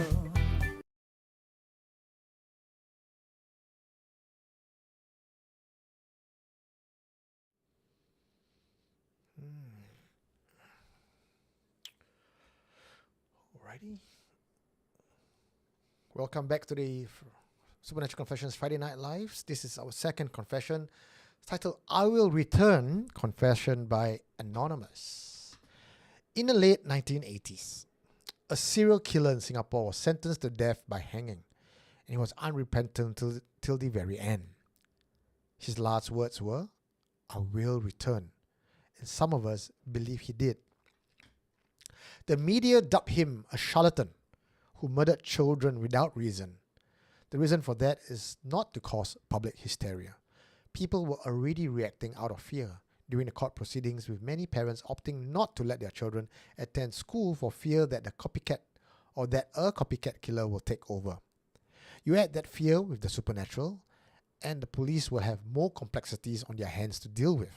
Alrighty. Welcome back to the Supernatural Confessions Friday Night Lives. This is our second confession, titled I Will Return, Confession by Anonymous. In the late 1980s, a serial killer in Singapore was sentenced to death by hanging, and he was unrepentant till the very end. His last words were, will return. And some of us believe he did. The media dubbed him a charlatan who murdered children without reason. The reason for that is not to cause public hysteria. People were already reacting out of fear during the court proceedings, with many parents opting not to let their children attend school for fear that the copycat or that a copycat killer will take over. You add that fear with the supernatural, and the police will have more complexities on their hands to deal with.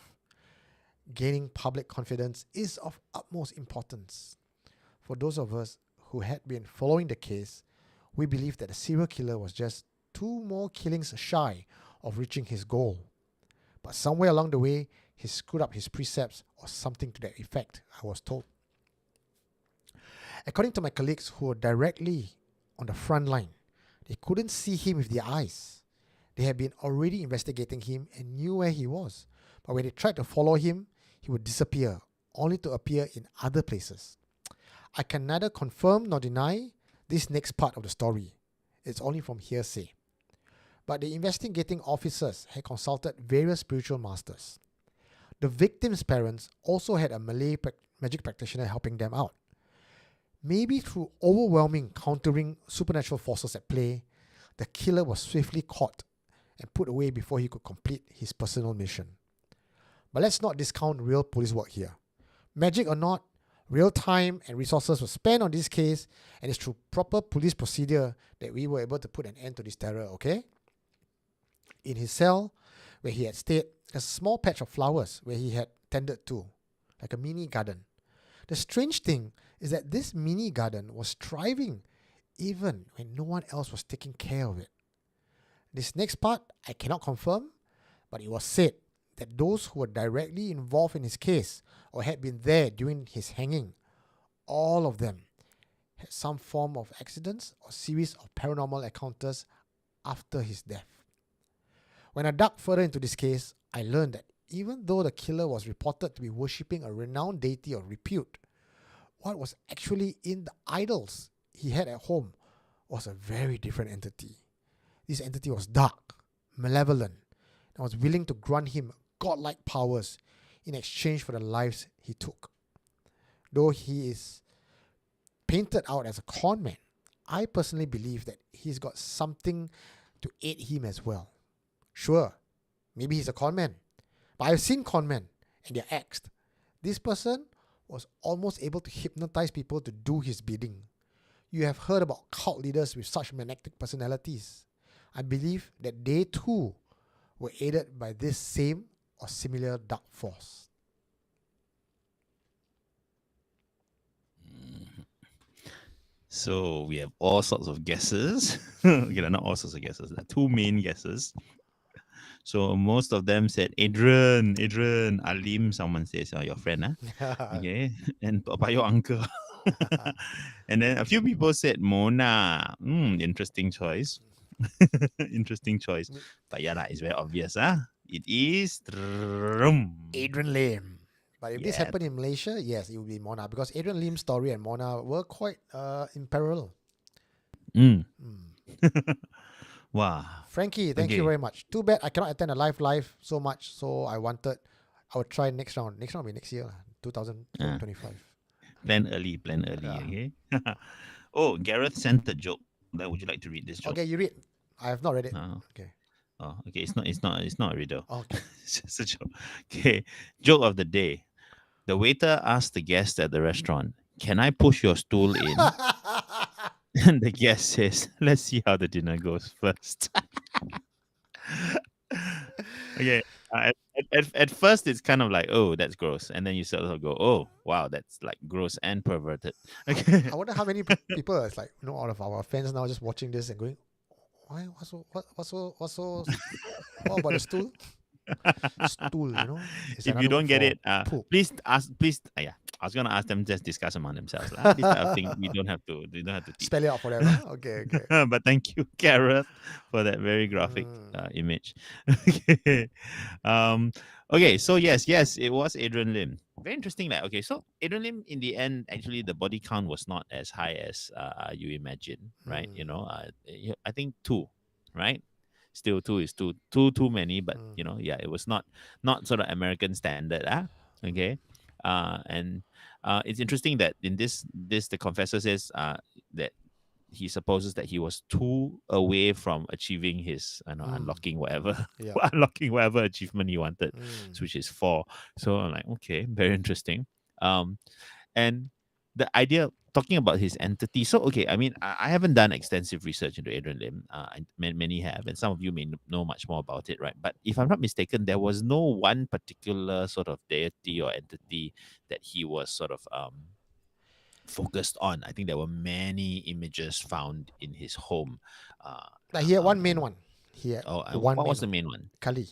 Gaining public confidence is of utmost importance. For those of us who had been following the case, we believe that the serial killer was just two more killings shy of reaching his goal. But somewhere along the way, he screwed up his precepts or something to that effect, I was told. According to my colleagues who were directly on the front line, they couldn't see him with their eyes. They had been already investigating him and knew where he was. But when they tried to follow him, he would disappear, only to appear in other places. I can neither confirm nor deny this next part of the story. It's only from hearsay. But the investigating officers had consulted various spiritual masters. The victim's parents also had a Malay magic practitioner helping them out. Maybe through overwhelming countering supernatural forces at play, the killer was swiftly caught and put away before he could complete his personal mission. But let's not discount real police work here. Magic or not, real time and resources were spent on this case, and it's through proper police procedure that we were able to put an end to this terror, okay? In his cell, where he had stayed, a small patch of flowers where he had tended to, like a mini garden. The strange thing is that this mini garden was thriving even when no one else was taking care of it. This next part, I cannot confirm, but it was said that those who were directly involved in his case or had been there during his hanging, all of them had some form of accidents or series of paranormal encounters after his death. When I dug further into this case, I learned that even though the killer was reported to be worshipping a renowned deity of repute, what was actually in the idols he had at home was a very different entity. This entity was dark, malevolent, and was willing to grant him godlike powers in exchange for the lives he took. Though he is painted out as a con man, I personally believe that he's got something to aid him as well. Sure, maybe he's a con man, but I've seen con men and they're axed. This person was almost able to hypnotize people to do his bidding. You have heard about cult leaders with such magnetic personalities. I believe that they too were aided by this same or similar dark force. So we have all sorts of guesses. Okay, not all sorts of guesses. There are two main guesses. So most of them said Adrian, Alim, someone says, your friend, okay, and Papa, your uncle. And then a few people said Mona. Interesting choice. Interesting choice. But yeah, it's very obvious. It is Adrian Lim. But if this Yeah. happened in Malaysia, yes, it would be Mona, because Adrian Lim's story and Mona were quite in parallel. Wow. Frankie, thank you Okay. very much. Too bad I cannot attend a live so much, so I would try next round. Next round will be next year, 2025. Plan early. Yeah. Okay. Oh, Gareth sent a joke. Would you like to read this joke? Okay, you read. I have not read it. Okay. Oh, okay. It's not a riddle. Okay. It's just a joke. Okay. Joke of the day. The waiter asked the guest at the restaurant, "Can I push your stool in?" And the guest says, "Let's see how the dinner goes first." Okay. At first, it's kind of like, oh, that's gross. And then you sort of go, oh, wow, that's like gross and perverted. Okay. I wonder how many people are like, all of our fans now just watching this and going, why? What's so what about the stool? Stool, it's If another you don't word get for it, poop. please ask. Please, yeah, I was gonna ask them, just discuss among themselves. Lah. This type of thing we don't have to. They don't have to teach. Spell it out for them. Huh? Okay. But thank you, Gareth, for that very graphic image. Okay. Okay. So yes, it was Adrian Lim. Very interesting. Like, okay, so Adrian Lim, in the end, actually, the body count was not as high as you imagine, right? I think 2, right? Still, two is too many, but Mm. yeah, it was not sort of American standard, okay. And it's interesting that in this the confessor says that he supposes that he was too away from achieving his Mm. unlocking whatever Yeah. unlocking whatever achievement he wanted, Mm. which is 4. So I'm like, okay, very interesting. And the idea talking about his entity. So okay, I mean, I haven't done extensive research into Adrian Lim. Many have, and some of you may know much more about it, right? But if I'm not mistaken, there was no one particular sort of deity or entity that he was sort of focused on. I think there were many images found in his home. Uh, Like he had one main and one. He had oh, the and one what main was the one. main one? Kali.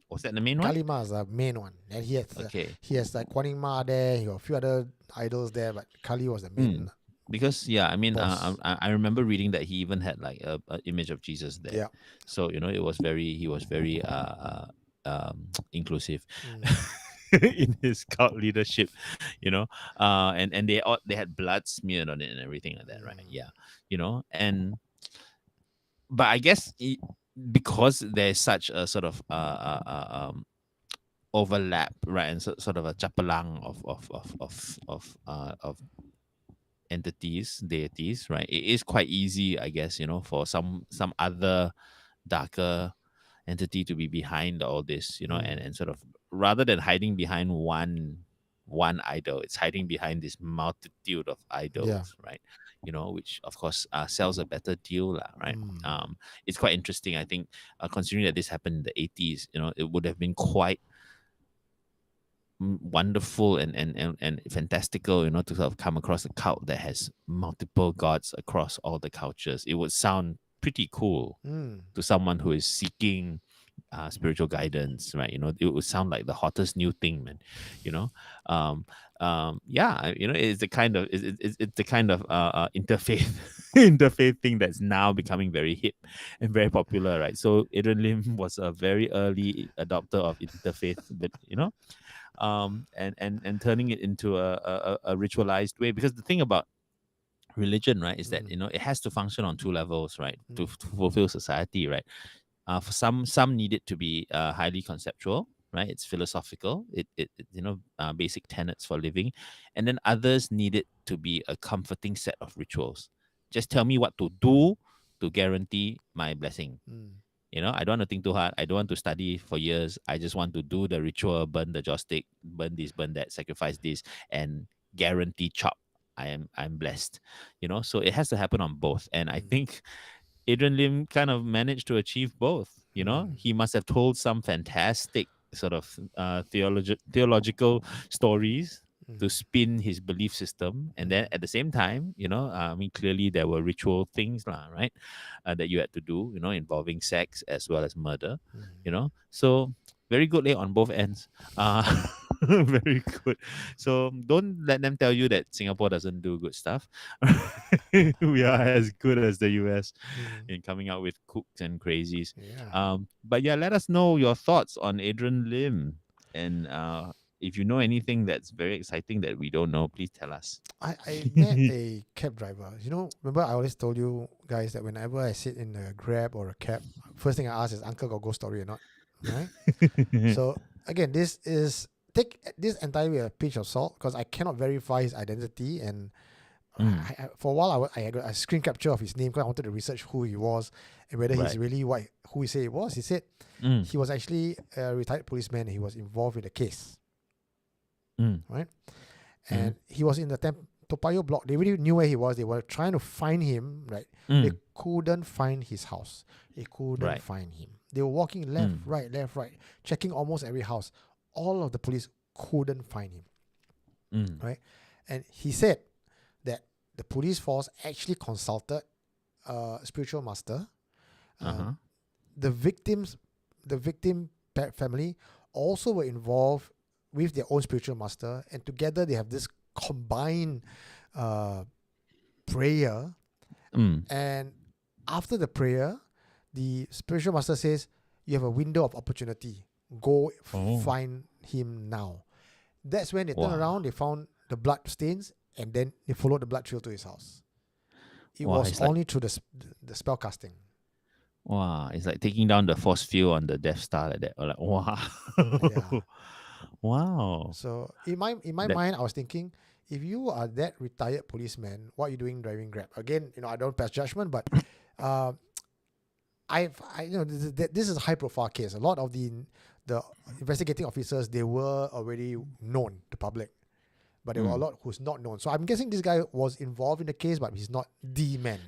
Was that the main one? Kali Ma is the main one. And Okay. he has like Kuan Yin Ma there. He got a few other idols there, but Kali was the main Because yeah, I mean, boss. I remember reading that he even had like a image of Jesus there. Yeah. So he was very inclusive Mm. in his cult leadership, and they had blood smeared on it and everything like that, right? Mm. Yeah, and but I guess because there's such a sort of overlap, right, and sort of a chapalang of entities, deities, right? It is quite easy, I guess, for some other darker entity to be behind all this, Mm. and sort of rather than hiding behind one idol, it's hiding behind this multitude of Yeah. idols, right? Which of course sells a better deal, lah, right? Mm. It's quite interesting, I think, considering that this happened in the 80s. It would have been quite wonderful and fantastical, to sort of come across a cult that has multiple gods across all the cultures. It would sound pretty cool Mm. to someone who is seeking spiritual guidance, right? It would sound like the hottest new thing, man. You know, um, yeah, it's the kind of it's the kind of interfaith interfaith thing that's now becoming very hip and very popular, right? So Adrian Lim was a very early adopter of interfaith, but and turning it into a ritualized way, because the thing about religion, right, is that Mm. it has to function on two levels, right, to, Mm. to fulfill society, right. For some need it to be highly conceptual, right, it's philosophical, basic tenets for living, and then others need it to be a comforting set of rituals. Just tell me what to do to guarantee my blessing. Mm. I don't want to think too hard. I don't want to study for years. I just want to do the ritual, burn the joss stick, burn this, burn that, sacrifice this, and guarantee chop. I'm blessed. So it has to happen on both. And I Mm. think Adrian Lim kind of managed to achieve both. Mm. He must have told some fantastic sort of theological stories to Mm. spin his belief system, and then Mm. at the same time, I mean, clearly there were ritual things, lah, right, that you had to do, involving sex as well as murder, Mm. So very good lay on both ends. Very good. So don't let them tell you that Singapore doesn't do good stuff. We are as good as the US Mm. in coming out with cooks and crazies. Yeah. But yeah, let us know your thoughts on Adrian Lim, and if you know anything that's very exciting that we don't know, please tell us. I met a cab driver. Remember I always told you guys that whenever I sit in a Grab or a cab, first thing I ask is, Uncle, got ghost story or not? Right? So again, this is take this entirely with a pinch of salt, because I cannot verify his identity, and for a while I got a screen capture of his name because I wanted to research who he was and whether he's Right. really who he said he was. He said he was actually a retired policeman and he was involved in the case, right? And he was in the Toa Payoh block. They really knew where he was. They were trying to find him, right? They couldn't find his house. They couldn't Right. find him. They were walking left, right, checking almost every house. All of the police couldn't find him, right? And he said that the police force actually consulted a spiritual master. The victim family also were involved with their own spiritual master, and together they have this combined prayer. And after the prayer, the spiritual master says, you have a window of opportunity. Go find him now. That's when they turned around, they found the blood stains, and then they followed the blood trail to his house. It was it's like- only through the spell casting. Wow, it's like taking down the force field on the Death Star like that. Or like, wow. Yeah. Wow. So in my That mind, I was thinking, if you are that retired policeman, what are you doing driving Grab? Again, I don't pass judgment, but uh, this is a high profile case. A lot of the investigating officers, they were already known to public, but there were a mm. lot who's not known. So I'm guessing this guy was involved in the case, but he's not the man.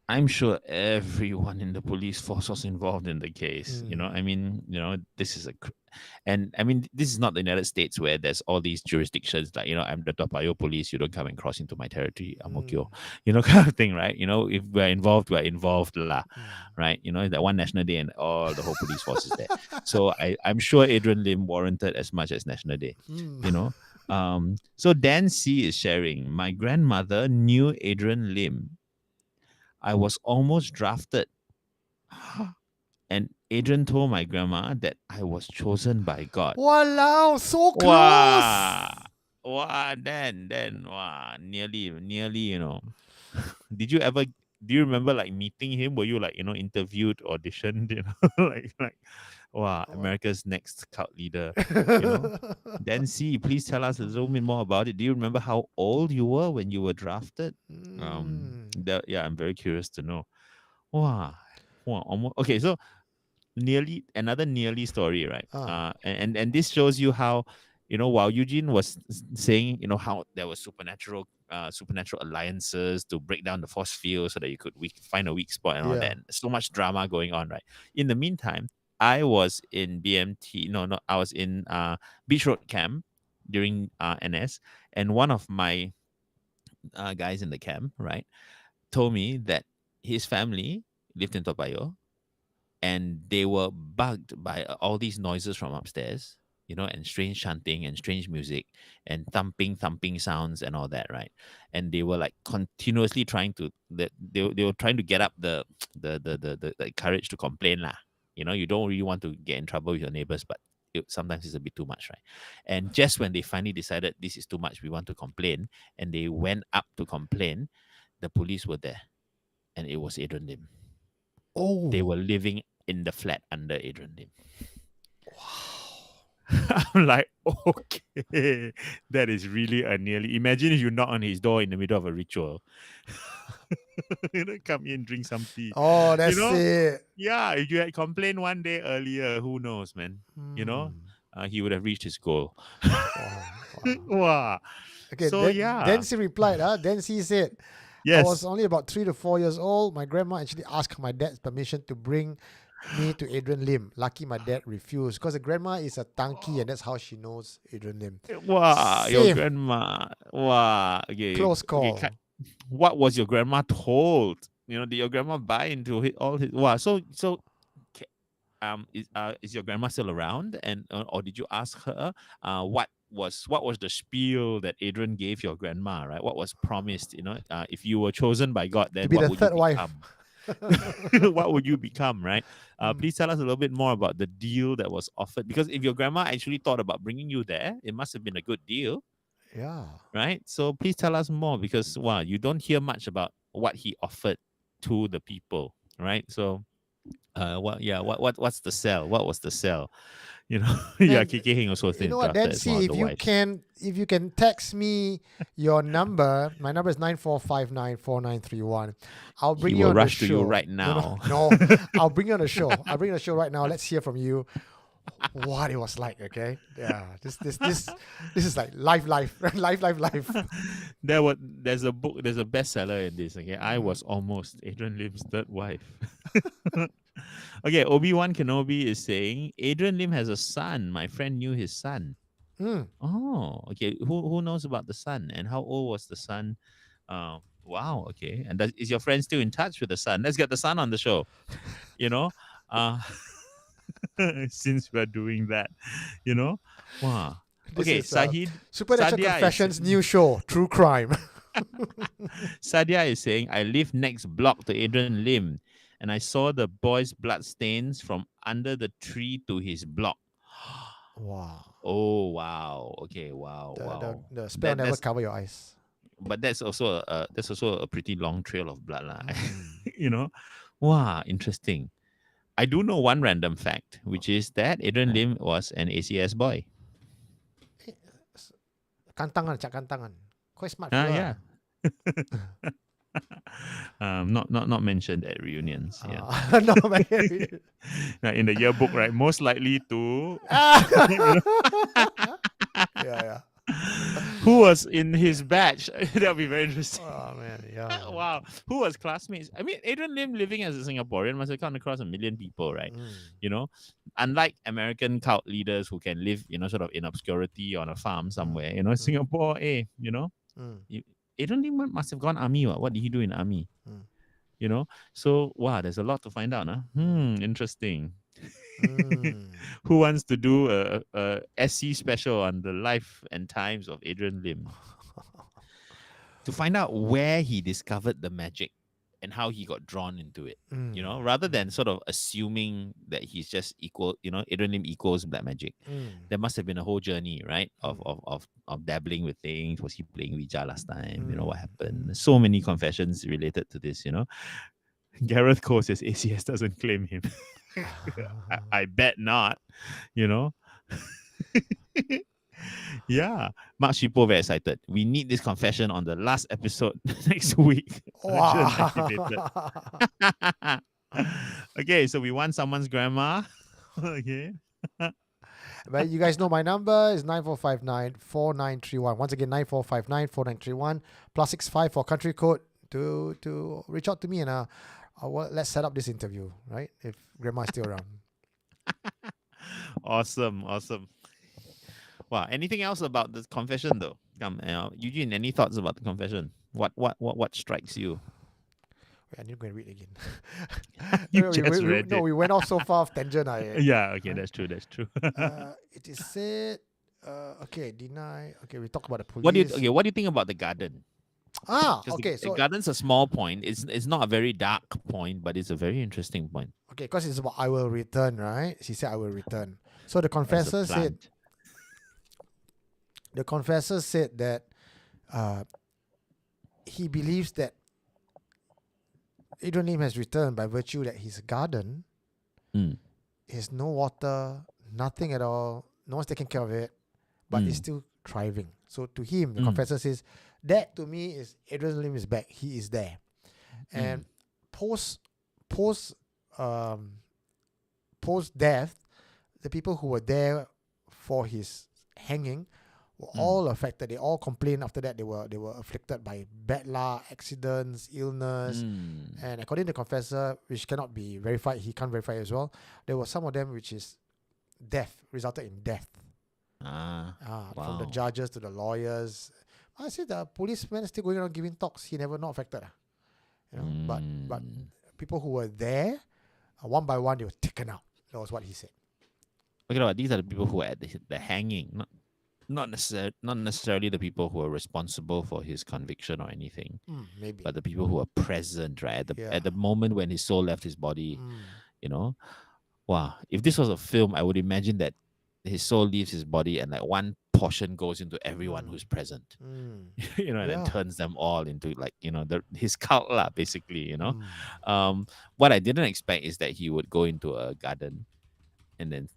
I'm sure everyone in the police force was involved in the case. Mm, I mean, this is and I mean, this is not the United States where there's all these jurisdictions like, I'm the Toa Payoh police, you don't come and cross into my territory, mm, Amokyo, kind of thing, right? If we're involved, lah, mm. right? That one National Day and all the whole police force is there. So I'm sure Adrian Lim warranted as much as National Day, Mm. you know. So Dan C is sharing, my grandmother knew Adrian Lim. I was almost drafted. And Adrian told my grandma that I was chosen by God. Walao, so Wow. close. Wow, then, wow, nearly, Did you ever, do you remember like meeting him? Were you like, interviewed, auditioned, like, wow, America's next cult leader, you know? Then see, please tell us a little bit more about it. Do you remember how old you were when you were drafted? Mm. Yeah, I'm very curious to know. Wow. Wow, almost okay. So another nearly story, right? Ah, And this shows you how, while Eugene was saying, how there was supernatural alliances to break down the force field so that you could find a weak spot and all that. yeah. And so much drama going on, right? In the meantime, I was in BMT. No, I was in Beach Road camp during NS, and one of my guys in the camp, right, told me that his family lived in Toa Payoh and they were bugged by all these noises from upstairs, and strange chanting and strange music and thumping sounds and all that, right? And they were like continuously trying to they were trying to get up the courage to complain lah. You don't really want to get in trouble with your neighbors, but sometimes it's a bit too much, right? And just when they finally decided this is too much, we want to complain, and they went up to complain, the police were there, and it was Adrian Lim. They Oh, were living in the flat under Adrian Lim. wow. I'm like, okay, that is really a nearly. Imagine if you knock on his door in the middle of a ritual. Come in, drink some tea. Oh, You that's know, it. yeah. If you had complained one day earlier, who knows, man? Hmm. He would have reached his goal. Wow. Wow. Wow. Okay, So then yeah, she replied, then she said, I was yes. only about 3 to 4 years old. My grandma actually asked my dad's permission to bring me to Adrian Lim. Lucky my dad refused because the grandma is a tanky and that's how she knows Adrian Lim. Wow, your Same. grandma. Wow. Okay. Close Okay. call. What was your grandma told? Did your grandma buy into all his? Wow. So is your grandma still around? And or did you ask her what was the spiel that Adrian gave your grandma? Right. What was promised? If you were chosen by God, To then be what the would you third wife. become? What would you become, right? Mm, Please tell us a little bit more about the deal that was offered. Because if your grandma actually thought about bringing you there, it must have been a good deal, yeah. right? So please tell us more because wow, you don't hear much about what he offered to the people, right? So what's the sell? What was the sell? Yeah, And KK Hing also you been know what, drafted then as one see of if the you wives. can text me your number. My number is 94594931. I'll He bring you will on the rush to you show. right No, no, now. no. I'll bring you on the show. I'll bring you on the show right now. Let's hear from you what it was like. Okay, yeah. This is like life, life. There's a bestseller in this. Okay, I Mm, was almost Adrian Lim's third wife. Okay, Obi-Wan Kenobi is saying Adrian Lim has a son. My friend knew his son. mm. Oh, okay. Who knows about the son and how old was the son? Wow. Okay, and is your friend still in touch with the son? Let's get the son on the show. You know, uh, since we're doing that, you know, wow. This Okay, is Sahid Supernatural Sadia is Confessions new show, True Crime. Sadia is saying I live next block to Adrian Lim, and I saw the boy's blood stains from under the tree to his block. Wow. Oh wow. Okay. The the Wow. the spell That never that's cover your eyes. but that's also a pretty long trail of blood lah. Mm. you know. Wow, interesting. I do know one random fact, which is that Adrian Lim was an ACS boy. Kantangan, cak kantangan. Quite smart Ah, fella. yeah. Not mentioned at reunions. Yeah. No, man. Now, in the yearbook, right? Most likely to Yeah. who was in his batch. That'll be very interesting. Oh man, yeah. Wow. Who was classmates? I mean, Adrian Lim living as a Singaporean must have come across a million people, right? You know, unlike American cult leaders who can live, sort of in obscurity on a farm somewhere, Singapore, Adrian Lim must have gone army. What did he do in army? So wow, there's a lot to find out. Interesting. Who wants to do a SC special on the life and times of Adrian Lim to find out where he discovered the magic and how he got drawn into it? Rather than sort of assuming that he's just equal, Adrian Lim equals black magic. There must have been a whole journey, right? Of dabbling with things. Was he playing Ouija last time? What happened? So many confessions related to this. Gareth Cole says ACS doesn't claim him. I bet not. Yeah. Mark Shipo very excited. We need this confession on the last episode next week. Wow. Okay, so we want someone's grandma. Okay. But you guys know my number is 9459-4931. Once again, 9459-4931 +65 for country code to reach out to me, and let's set up this interview, right? If grandma's still around. Awesome. Wow. Anything else about this confession though? Come, Eugene, any thoughts about the confession? What strikes you? Wait, I need to go and read again. You just read No, it. we went off so far off tangent. Yeah, okay, that's true. It is said, okay, deny. Okay, we talk about the police. What do you think about the garden? Okay, the garden's a small point. It's not a very dark point, but it's a very interesting point. Okay, because it's about I will return, right? She said I will return. So the confessor said that he believes that Adrian Lim has returned by virtue that his garden has no water, nothing at all, no one's taking care of it, but it's still thriving. So to him, the confessor says, that to me is Adrian Lim is back. He is there. And post death, the people who were there for his hanging were all affected. They all complained after that. They were afflicted by bad luck, accidents, illness, and according to the confessor, which cannot be verified, he can't verify as well. There were some of them which is death, resulted in death. From the judges to the lawyers. I see the policeman still going around giving talks. He never not affected. But people who were there, one by one, they were taken out. That was what he said. Okay, these are the people who were at the hanging, not necessarily the people who are responsible for his conviction or anything. Maybe. But the people who are present, right, at the moment when his soul left his body. Wow. If this was a film, I would imagine that his soul leaves his body and like one portion goes into everyone who's present. And then turns them all into like his cult lah, basically. What I didn't expect is that he would go into a garden and then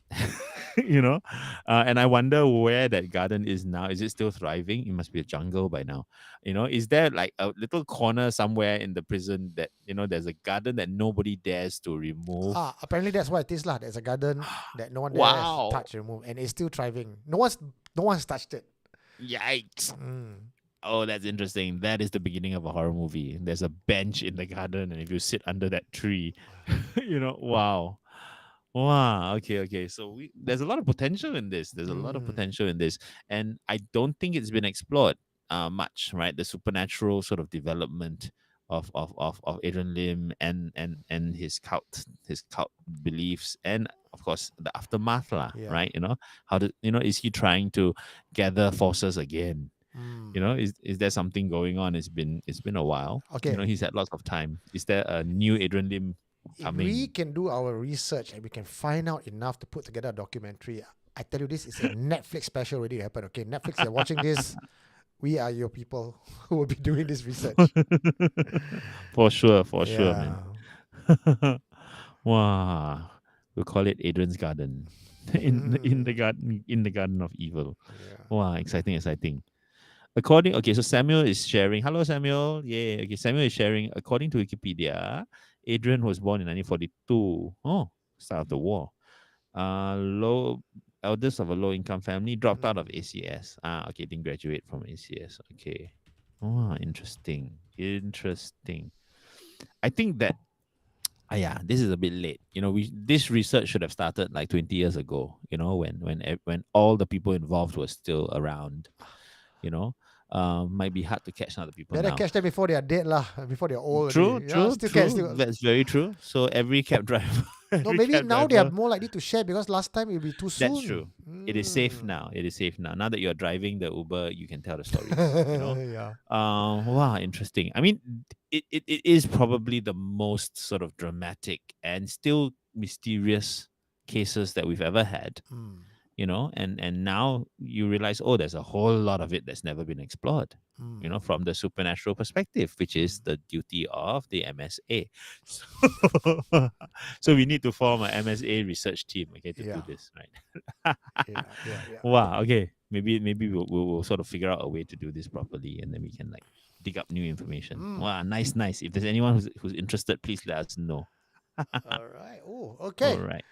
and I wonder where that garden is now. Is it still thriving? It must be a jungle by now. Is there like a little corner somewhere in the prison that there's a garden that nobody dares to remove? Apparently that's what it is lah. There's a garden that no one dares touch, remove, and it's still thriving. No one's touched it. Yikes. Oh, that's interesting. That is the beginning of a horror movie. There's a bench in the garden, and if you sit under that tree, wow. Wow. Okay. So there's a lot of potential in this. And I don't think it's been explored much, right? The supernatural sort of development of Adrian Lim and his cult beliefs, and of course the aftermath lah, right? Is he trying to gather forces again? Is there something going on? It's been a while. Okay. He's had lots of time. Is there a new Adrian Lim? If we can do our research and we can find out enough to put together a documentary, I tell you, this is a Netflix special already happened. Okay, Netflix, you're watching this. We are your people who will be doing this research. For sure, man. Wow. We'll call it Adrian's Garden. In the Mm, garden of evil. yeah. Wow, exciting, exciting. Okay, so Samuel is sharing. Hello, Samuel. Yeah, okay. Samuel is sharing. According to Wikipedia, Adrian was born in 1942. Oh, start of the war. Low Eldest of a low income family, dropped out of Mm, ACS. Okay, didn't graduate from ACS. Okay. Oh, interesting. Interesting. I think that yeah, this is a bit late. This research should have started like 20 years ago. When all the people involved were still around. You know, might be hard to catch other people better now. catch them before they are dead lah. Before they're old True, already. Yeah, true, still can true. still. That's very true. So every cab driver, No, every maybe cab now they are driver. more likely to share because last time it will be too That's soon. true. It is safe now. It is safe now. Now that you're driving the Uber, you can tell the stories. Yeah. Wow, interesting. I mean, it is probably the most sort of dramatic and still mysterious cases that we've ever had. Mm, And now you realize, oh, there's a whole lot of it that's never been explored, mm, from the supernatural perspective, which is mm. the duty of the MSA. So, so we need to form a MSA research team, okay, to do Yeah. this, right? Yeah. Yeah. Yeah. Wow, okay, maybe we'll sort of figure out a way to do this properly, and then we can like dig up new information. Mm. Wow, nice, nice. If there's anyone who's interested, please let us know. All right. Oh, All okay. right.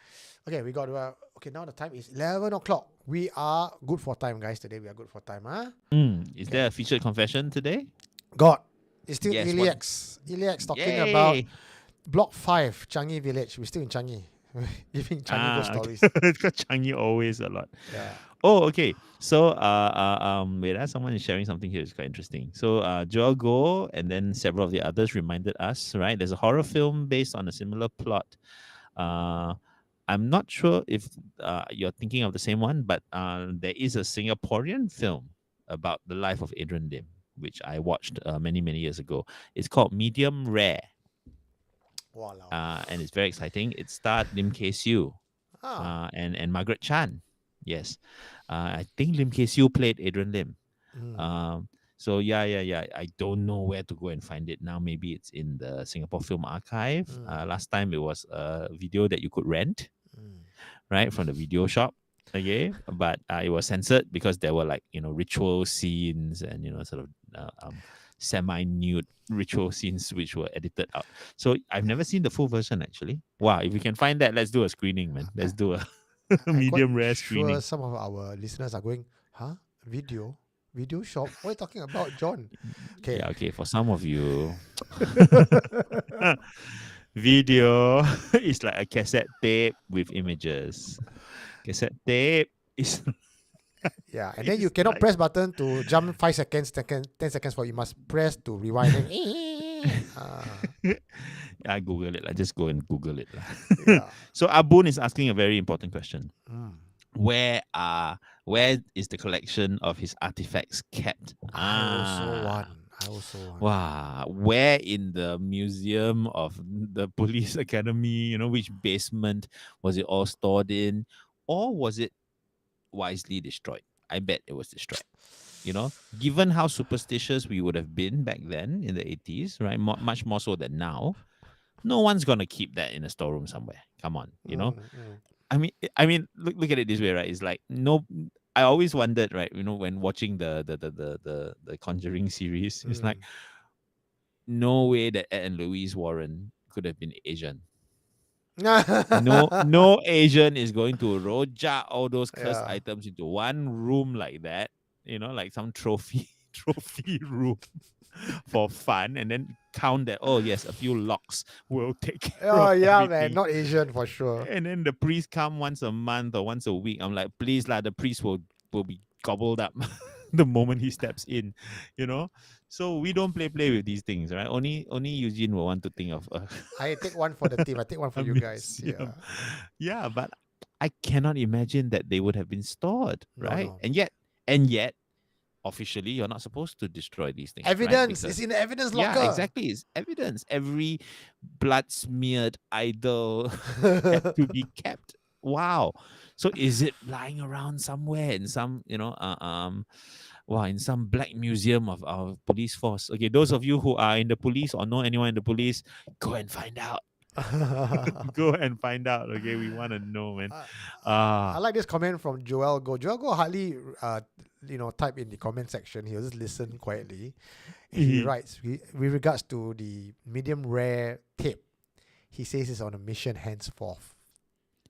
Okay, we got okay. Now the time is 11 o'clock. We are good for time, guys. Today we are good for time, huh? Is Okay. there a featured confession today? God, it's still Yes. What? Eliax. Eliax talking about Yay! Block 5, Changi Village. We're still in Changi. Giving Changi ghost Okay. stories. Because Changi always a lot. Yeah. Oh, okay. So, wait, someone is sharing something here. It's quite interesting. So, Joel Go and then several of the others reminded us, right? There's a horror film based on a similar plot. Uh, I'm not sure if you're thinking of the same one, but there is a Singaporean film about the life of Adrian Lim, which I watched many, many years ago. It's called Medium Rare, Walao. and it's very exciting. It starred Lim Kay Siu Ah. and Margaret Chan. Yes, I think Lim Kay Siu played Adrian Lim. Mm, So yeah. I don't know where to go and find it now. Maybe it's in the Singapore Film Archive. mm, Last time it was a video that you could rent, mm. right, from the video shop. Okay, but it was censored because there were like ritual scenes and sort of semi-nude ritual scenes which were edited out. So I've never seen the full version actually. Wow, if we can find that, let's do a screening, man. Let's do a I'm quite medium rare sure screening. some of our listeners are going, huh? Video? Video shop? What are you talking about, John? Okay. Yeah, okay. For some of you, video is like a cassette tape with images. Cassette tape is Yeah, and then you is cannot like press button to jump 5 seconds, 10 seconds for you must press to rewind. Then, I Google it. I just go and Google it. yeah. So Abun is asking a very important question. Mm. Where is the collection of his artifacts kept? I also want. Wow. Where in the museum of the police academy, which basement was it all stored in? Or was it wisely destroyed? I bet it was destroyed. Given how superstitious we would have been back then in the 80s, right? Much more so than now. No one's gonna keep that in a storeroom somewhere. Come on, Mm. I mean, look at it this way, right? It's like no. I always wondered, right? When watching the Conjuring series, it's like Mm. no way that Ed and Louise Warren could have been Asian. No, Mm. no Asian is going to rojak all those cursed Yeah. items into one room like that. Like some trophy trophy room for fun, and then count that. Oh yes, a few locks will take care Oh of yeah, man. everything. Not Asian for sure. And then the priest come once a month or once a week. I'm like, please, lah, the priest will be gobbled up the moment he steps in, So we don't play with these things, right? Only Eugene will want to think of I take one for the team. I take one for a you guys. Yeah. museum. Yeah, but I cannot imagine that they would have been stored, No, right? no. And yet, officially, you're not supposed to destroy these things, right? Evidence. Because It's in the evidence yeah, locker. exactly. It's evidence. Every blood smeared idol had to be kept. Wow. So is it lying around somewhere in some, in some black museum of our police force? Okay, those of you who are in the police or know anyone in the police, go and find out. Go and find out. Okay, we want to know, man. I like this comment from Joel Go. Joel Go hardly, type in the comment section. He'll just listen quietly. And he writes, with regards to the medium rare tape, he says it's on a mission henceforth.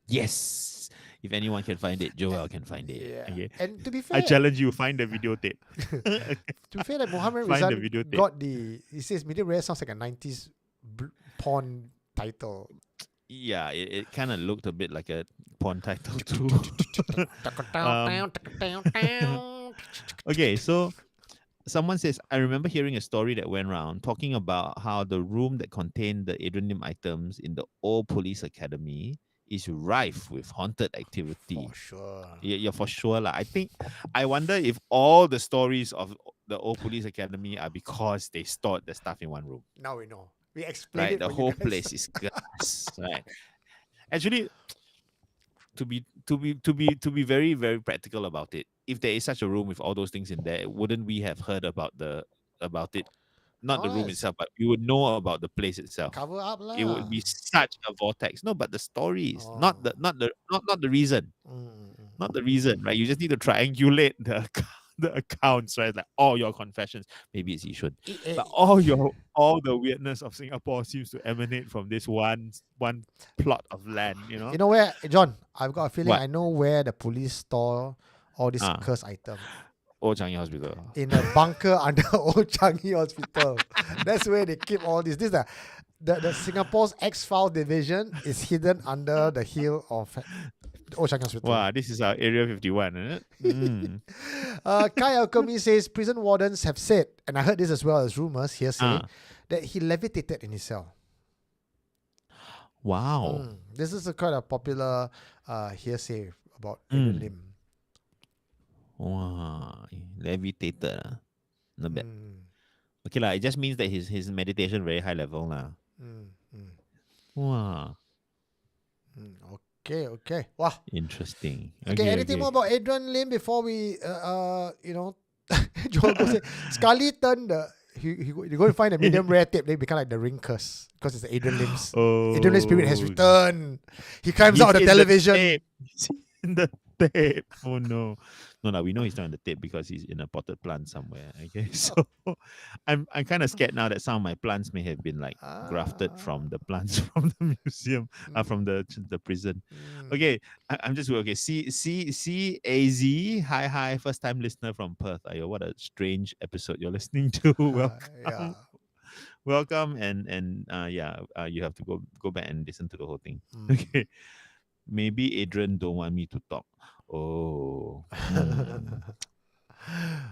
Yes. If anyone can find it, Joel can find it. Yeah. Okay. And to be I fair, challenge you, find the videotape. to be fair, that Mohammed Find the Rizan videotape. got he says medium rare sounds like a 90s porn title. Yeah, it kind of looked a bit like a porn title too. Okay, so someone says, I remember hearing a story that went around talking about how the room that contained the Adrian Lim items in the old police academy is rife with haunted activity. For sure. Yeah, for sure. I wonder if all the stories of the old police academy are because they stored the stuff in one room. Now we know. We explained Right? it The for you whole guys. place is glass. Right. Actually, to be very, very practical about it, if there is such a room with all those things in there, wouldn't we have heard about it? Not the room Yes. itself, but we would know about the place itself. Cover up lah. It would be such a vortex. No, but the stories, Oh. not the reason. Not the reason, right? You just need to triangulate the accounts, right? Like all your confessions. Maybe it's Yishun. But all the weirdness of Singapore seems to emanate from this one plot of land, you know? You know where, John? I've got a feeling What? I know where the police store all these Ah. cursed items. Old Changi Hospital. In a bunker under Old Changi Hospital. That's where they keep all this. This is the Singapore's X-File division is hidden under the hill of Old Changi Hospital. Wow, this is our Area 51, isn't it? Kai Alchemy says prison wardens have said, and I heard this as well as rumors, hearsay, that he levitated in his cell. Wow. This is a kind of popular hearsay about Adrian Lim. Wow. Levitated. Not bad. Okay, it just means that his meditation very high level. Wow. Okay. Wow. Interesting. Okay, anything more about Adrian Lim before we, Joel goes, Scully turned you're going to find a medium rare tape, they become like the ring curse because it's Adrian Lim's. Adrian Lim's spirit has returned. He climbs out of the television. In the tape. Oh no. No, we know he's not in the tape because he's in a potted plant somewhere. Okay, so I'm kind of scared now that some of my plants may have been like grafted from the plants from the museum, from the prison. Okay, I'm just okay. C AZ, hi, first time listener from Perth. Ayo, what a strange episode you're listening to. Welcome. Welcome, and you have to go back and listen to the whole thing. Okay. Maybe Adrian don't want me to talk. Oh.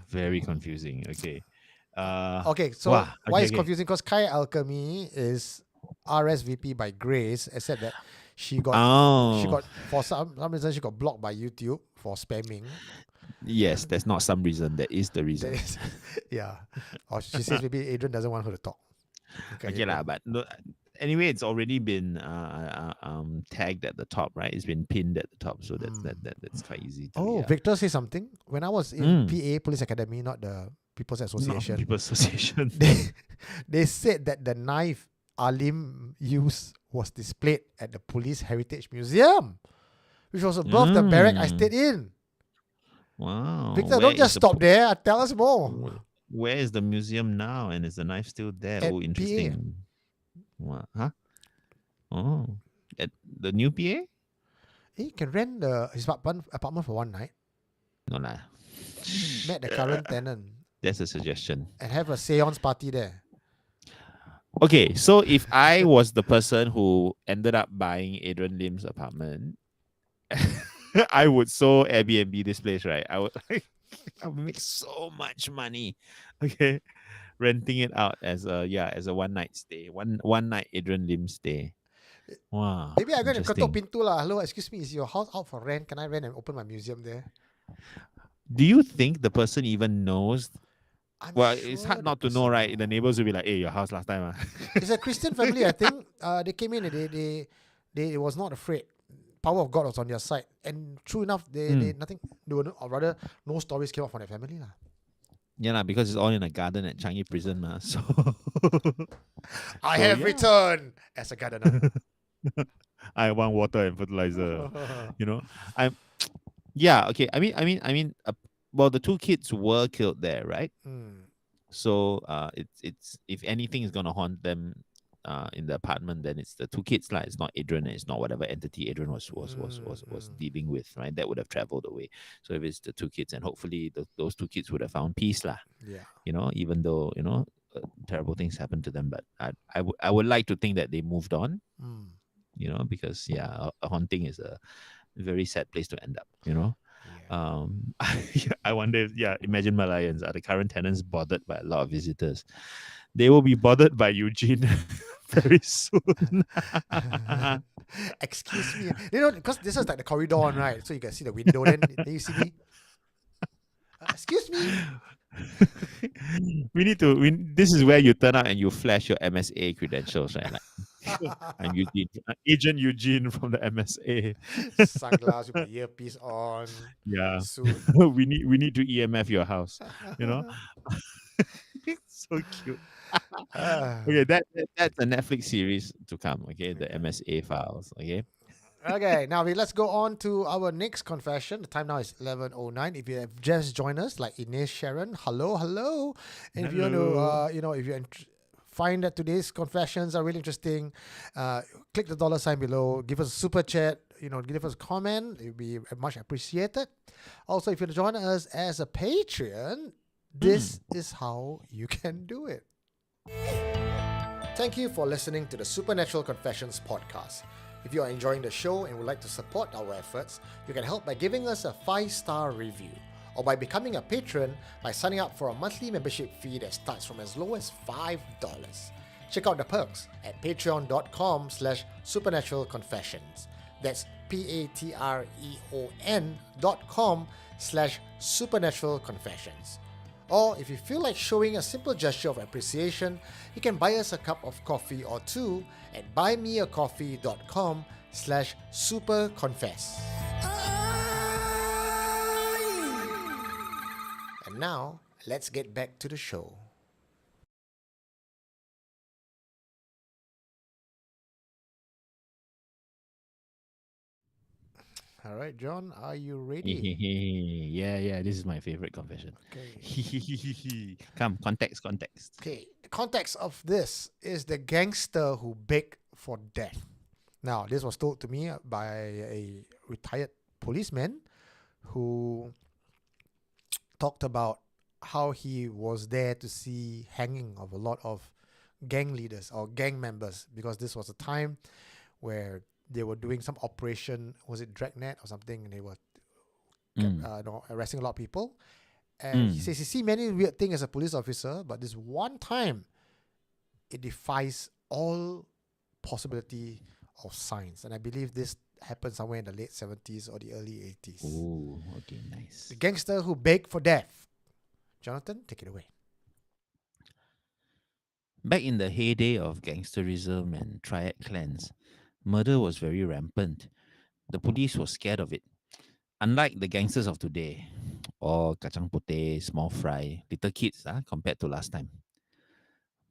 Very confusing. Okay. Okay, so why it's confusing? Because Kai Alchemy is RSVP by Grace, except that she got for some reason she got blocked by YouTube for spamming. Yes, that's not some reason. That is the reason. Yeah. Or she says maybe Adrian doesn't want her to talk. Okay, but no, anyway, it's already been tagged at the top, right? It's been pinned at the top, so that's quite easy. Victor says something. When I was in PA, Police Academy, not the People's Association. People's Association. They said that the knife Alim used was displayed at the Police Heritage Museum, which was above the barrack I stayed in. Wow. Victor, don't just stop there. Tell us more. Where is the museum now? And is the knife still there? At interesting. What? Huh? Oh. At the new PA? You can rent his apartment for one night. No lah. Met the current tenant. That's a suggestion. And have a seance party there. Okay, so if I was the person who ended up buying Adrian Lim's apartment, I would so Airbnb this place, right? I would make so much money. Okay. Renting it out as a one night stay. One night Adrian Lim stay. Wow. Maybe I'm going to ketok pintu lah. Hello, excuse me, is your house out for rent? Can I rent and open my museum there? Do you think the person even knows? Sure it's hard not to know, right? The neighbors will be like, "Hey, your house last time." It's a Christian family, I think. They came in and they was not afraid. Power of God was on their side, and true enough, they nothing. They were, or rather, no stories came out from their family lah. Yeah, lah, because it's all in a garden at Changi Prison, ma. So, I so have yeah, returned as a gardener. I want water and fertilizer. You know, I'm yeah. Okay, well, the two kids were killed there, right? Mm, So it's if anything is gonna haunt them in the apartment, then it's the two kids lah. It's not Adrian, it's not whatever entity Adrian was mm. dealing with, right? That would have traveled away. So if it's the two kids, and hopefully those two kids would have found peace lah. Yeah. Even though terrible things happened to them, but I would like to think that they moved on. Mm, Because yeah, a haunting is a very sad place to end up. yeah. I wonder if, yeah, imagine Malayans, are the current tenants bothered by a lot of visitors? They will be bothered by Eugene very soon. Excuse me. Because this is like the corridor one, right? So you can see the window. Then you see me. Excuse me. we need to. This is where you turn out and you flash your MSA credentials, right? Like, I'm Eugene, Agent Eugene from the MSA. Sunglasses with the earpiece on. Yeah, Suit. we need to EMF your house. You know, so cute. Ah. Okay, that's a Netflix series to come. Okay, the MSA files. Okay. Okay, now let's go on to our next confession. The time now is 11:09. If you have just joined us, like Ines Sharon, hello, hello. And if you want to, Hello. if you find that today's confessions are really interesting, click the dollar sign below. Give us a super chat. Give us a comment. It would be much appreciated. Also, if you join us as a Patreon, this is how you can do it. Thank you for listening to the Supernatural Confessions podcast. If you are enjoying the show and would like to support our efforts, you can help by giving us a 5-star review or by becoming a patron by signing up for a monthly membership fee that starts from as low as $5. Check out the perks at patreon.com/supernaturalconfessions. That's patreon.com/supernaturalconfessions. Or if you feel like showing a simple gesture of appreciation, you can buy us a cup of coffee or two at buymeacoffee.com/superconfess. And now, let's get back to the show. All right, John, are you ready? Yeah. This is my favorite confession. Okay. Come, context. Okay, the context of this is the gangster who begged for death. Now, this was told to me by a retired policeman who talked about how he was there to see hanging of a lot of gang leaders or gang members, because this was a time where they were doing some operation, was it Dragnet or something, and they were Mm. arresting a lot of people. And he Mm. says he see many weird things as a police officer, but this one time it defies all possibility of science. And I believe this happened somewhere in the late 70s or the early 80s. Oh, okay, nice. The gangster who begged for death. Jonathan, take it away. Back in the heyday of gangsterism and triad clans, murder was very rampant. The police was scared of it. Unlike the gangsters of today, or kacang putih, small fry, little kids compared to last time.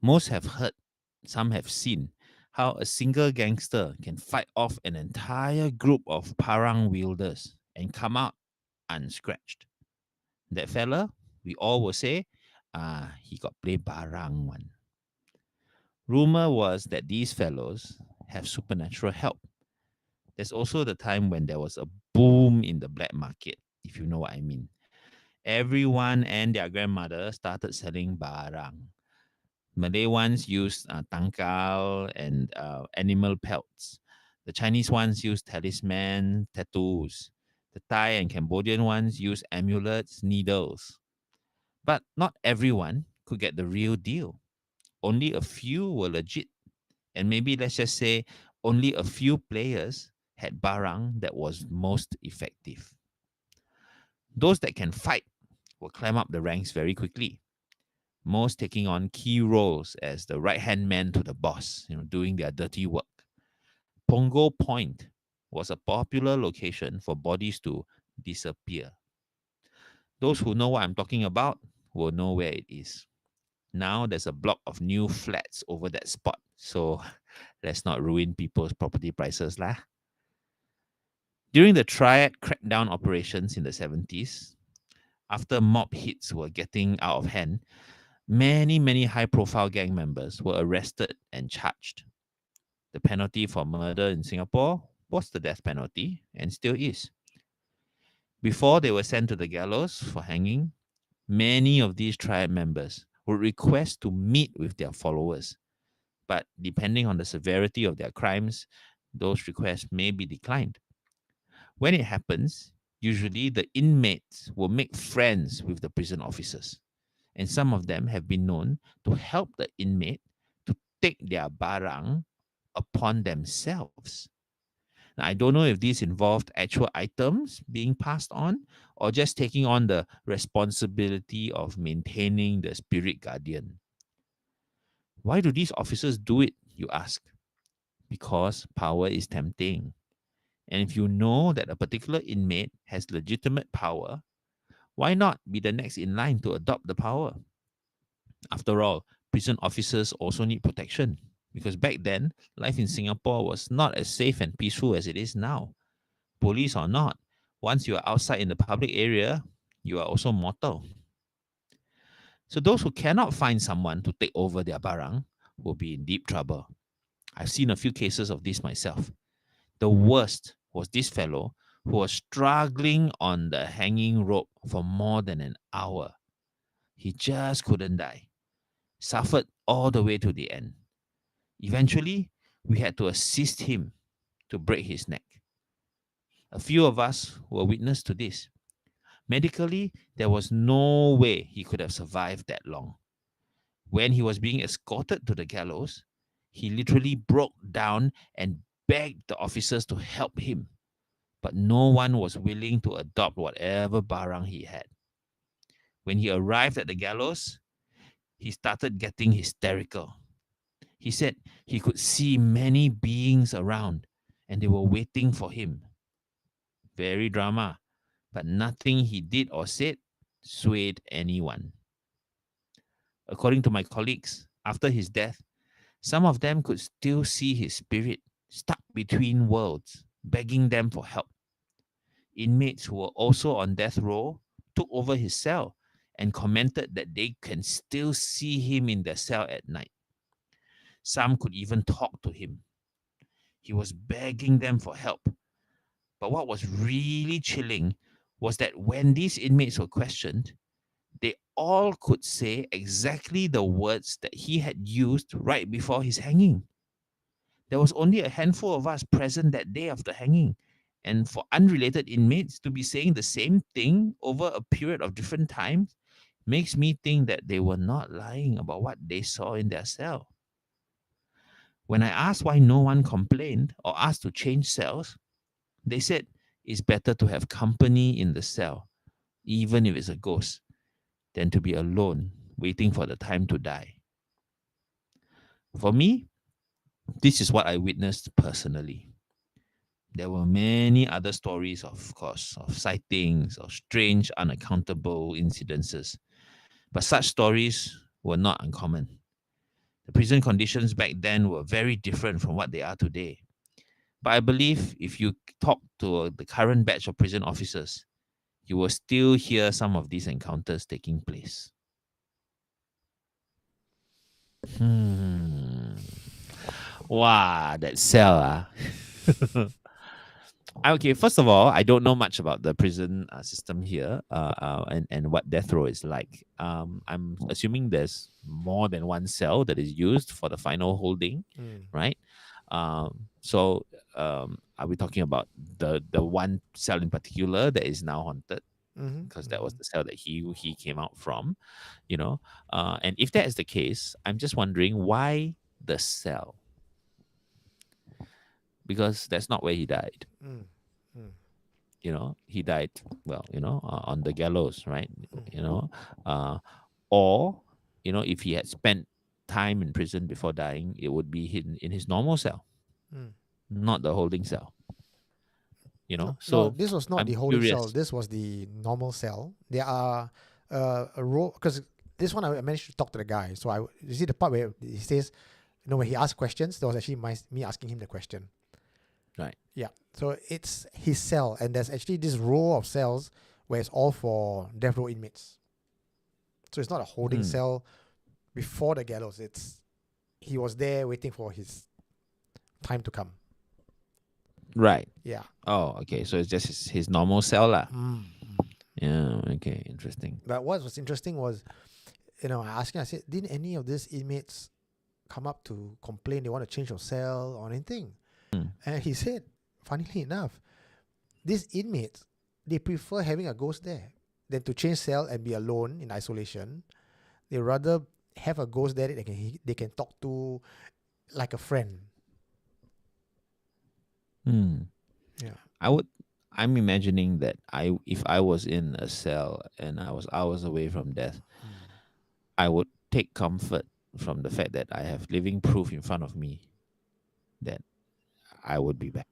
Most have heard, some have seen, how a single gangster can fight off an entire group of parang wielders and come out unscratched. That fella, we all will say, he got play barang one. Rumor was that these fellows have supernatural help. There's also the time when there was a boom in the black market, if you know what I mean. Everyone and their grandmother started selling barang. Malay ones used tangkal and animal pelts. The Chinese ones used talisman, tattoos. The Thai and Cambodian ones used amulets, needles. But not everyone could get the real deal. Only a few were legit. And maybe let's just say only a few players had barang that was most effective. Those that can fight will climb up the ranks very quickly, most taking on key roles as the right hand man to the boss, doing their dirty work. Pongo Point was a popular location for bodies to disappear. Those who know what I'm talking about will know where it is. Now there's a block of new flats over that spot. So let's not ruin people's property prices lah. During the Triad crackdown operations in the 70s, after mob hits were getting out of hand, many high profile gang members were arrested and charged. The penalty for murder in Singapore was the death penalty and still is. Before they were sent to the gallows for hanging, many of these triad members would request to meet with their followers, but depending on the severity of their crimes, those requests may be declined. When it happens, usually the inmates will make friends with the prison officers, and some of them have been known to help the inmate to take their barang upon themselves. Now, I don't know if these involved actual items being passed on or just taking on the responsibility of maintaining the spirit guardian. Why do these officers do it, you ask? Because power is tempting. And if you know that a particular inmate has legitimate power, why not be the next in line to adopt the power? After all, prison officers also need protection because back then, life in Singapore was not as safe and peaceful as it is now. Police or not, once you are outside in the public area, you are also mortal. So those who cannot find someone to take over their barang will be in deep trouble. I've seen a few cases of this myself. The worst was this fellow who was struggling on the hanging rope for more than an hour. He just couldn't die, suffered all the way to the end. Eventually, we had to assist him to break his neck. A few of us were witness to this. Medically, there was no way he could have survived that long. When he was being escorted to the gallows, he literally broke down and begged the officers to help him, but no one was willing to adopt whatever barang he had. When he arrived at the gallows, he started getting hysterical. He said he could see many beings around and they were waiting for him. Very drama, but nothing he did or said swayed anyone. According to my colleagues, after his death, some of them could still see his spirit stuck between worlds, begging them for help. Inmates who were also on death row took over his cell and commented that they can still see him in their cell at night. Some could even talk to him. He was begging them for help. But what was really chilling was that when these inmates were questioned, they all could say exactly the words that he had used right before his hanging. There was only a handful of us present that day of the hanging. And for unrelated inmates to be saying the same thing over a period of different times makes me think that they were not lying about what they saw in their cell. When I asked why no one complained or asked to change cells, they said it's better to have company in the cell, even if it's a ghost, than to be alone waiting for the time to die. For me, this is what I witnessed personally. There were many other stories, of course, of sightings, of strange, unaccountable incidences. But such stories were not uncommon. The prison conditions back then were very different from what they are today. But I believe if you talk to the current batch of prison officers, you will still hear some of these encounters taking place. Hmm. Wow, that cell. Okay, first of all, I don't know much about the prison system here and what death row is like. I'm assuming there's more than one cell that is used for the final holding, Mm. right? So are we talking about the one cell in particular that is now haunted? Mm-hmm. Because that was Mm-hmm. the cell that he came out from, you know. And if that is the case, I'm just wondering why the cell, because that's not where he died. Mm. Mm. He died, well, on the gallows, right? you Mm. know uh or if he had spent time in prison before dying, it would be hidden in his normal cell, Mm. not the holding cell. No, no, So this was not the I'm holding cell. curious. This was the normal cell. There are a role, because this one I managed to talk to the guy. So you see the part where he says, when he asked questions, that was actually me asking him the question. Right. Yeah. So it's his cell, and there's actually this row of cells where it's all for death row inmates. So it's not a holding cell before the gallows. He was there waiting for his time to come. Right. Yeah. Oh, okay. So it's just his normal cell lah. Mm. Yeah. Okay. Interesting. But what was interesting was, I said, didn't any of these inmates come up to complain they want to change your cell or anything? And he said, funnily enough, these inmates, they prefer having a ghost there than to change cell and be alone in isolation. They rather have a ghost there that they can talk to like a friend. Yeah. I'm imagining that if I was in a cell and I was hours away from death, I would take comfort from the fact that I have living proof in front of me that I would be back.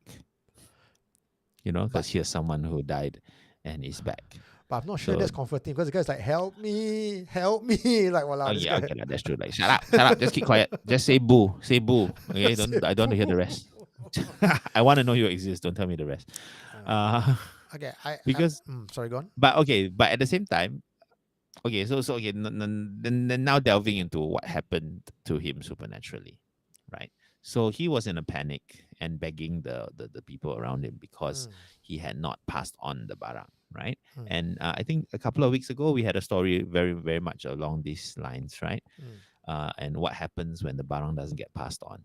Because here's someone who died and is back. But I'm not sure that's comforting, because the guy's like, help me. Like, wow, oh yeah, okay, that's true. Like, shut up, just keep quiet. Just say boo. Okay, I don't want to hear the rest. I want to know you exist. Don't tell me the rest. Okay, sorry, go on. But at the same time, okay, so okay, then now delving into what happened to him supernaturally, right? So he was in a panic and begging the people around him because he had not passed on the barang, right? And I think a couple of weeks ago we had a story very, very much along these lines, right? And what happens when the barang doesn't get passed on,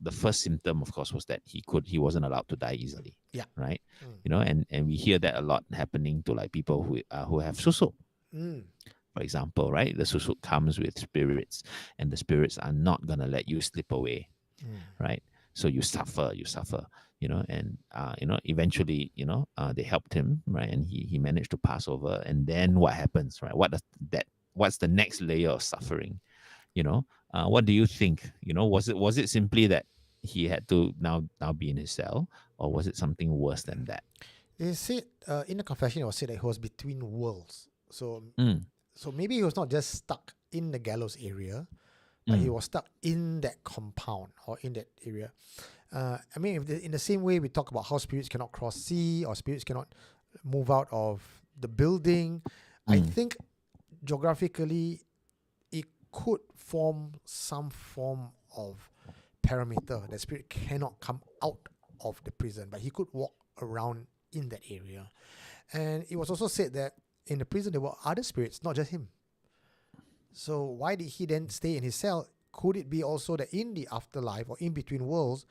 the first symptom, of course, was that he wasn't allowed to die easily. Yeah. Right. And we hear that a lot happening to like people who have susuk. For example, right? The susuk comes with spirits, and the spirits are not gonna let you slip away, right? So you suffer, and eventually, they helped him, right? And he managed to pass over. And then what happens, right? What's the next layer of suffering? What do you think? Was it simply that he had to now be in his cell, or was it something worse than that? They said in the confession, it was said that he was between worlds. So maybe he was not just stuck in the gallows area, but he was stuck in that compound or in that area. In the same way we talk about how spirits cannot cross sea or spirits cannot move out of the building, I think geographically it could form some form of parameter that spirit cannot come out of the prison, but he could walk around in that area. And it was also said that in the prison there were other spirits, not just him. So why did he then stay in his cell? Could it be also that in the afterlife or in between worlds,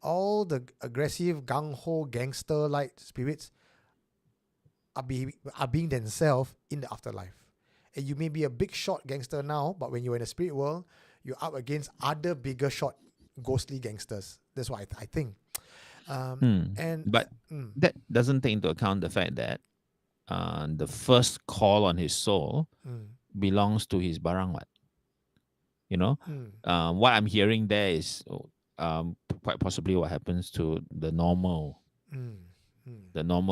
all the aggressive gung-ho gangster-like spirits are being themselves in the afterlife? And you may be a big shot gangster now, but when you're in the spirit world, you're up against other bigger shot ghostly gangsters. That's what I think. But that doesn't take into account the fact that the first call on his soul belongs to his barang. What I'm hearing there is quite possibly what happens to the normal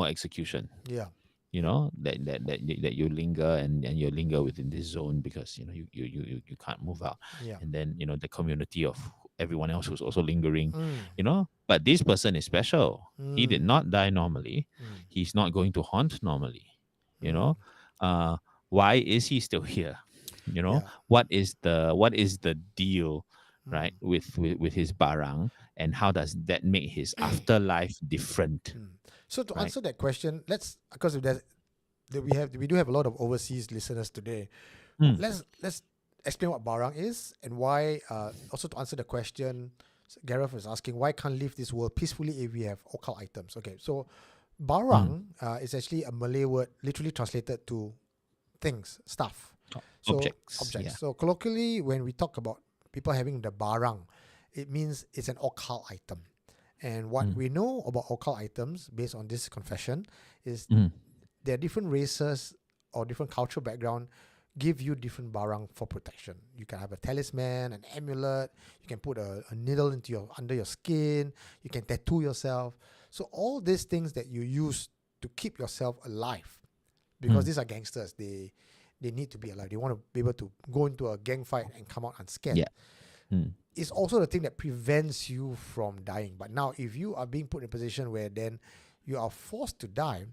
execution. Yeah. That you linger and you linger within this zone because you can't move out. Yeah. And then the community of everyone else who's also lingering. But this person is special. He did not die normally. He's not going to haunt normally. Why is he still here? What is the deal, right, with his barang, and how does that make his afterlife different? So to answer that question, because we do have a lot of overseas listeners today. Let's explain what barang is and why. Also to answer the question, Gareth was asking, why can't live this world peacefully if we have occult items? Okay, so barang is actually a Malay word, literally translated to things, stuff. So Objects. Yeah. So colloquially, when we talk about people having the barang, it means it's an occult item. And what we know about occult items, based on this confession, is there are different races or different cultural background give you different barang for protection. You can have a talisman, an amulet. You can put a needle under your skin. You can tattoo yourself. So all these things that you use to keep yourself alive, because these are gangsters. They need to be alive. They want to be able to go into a gang fight and come out unscathed. Yeah. Mm. It's also the thing that prevents you from dying. But now, if you are being put in a position where then you are forced to die,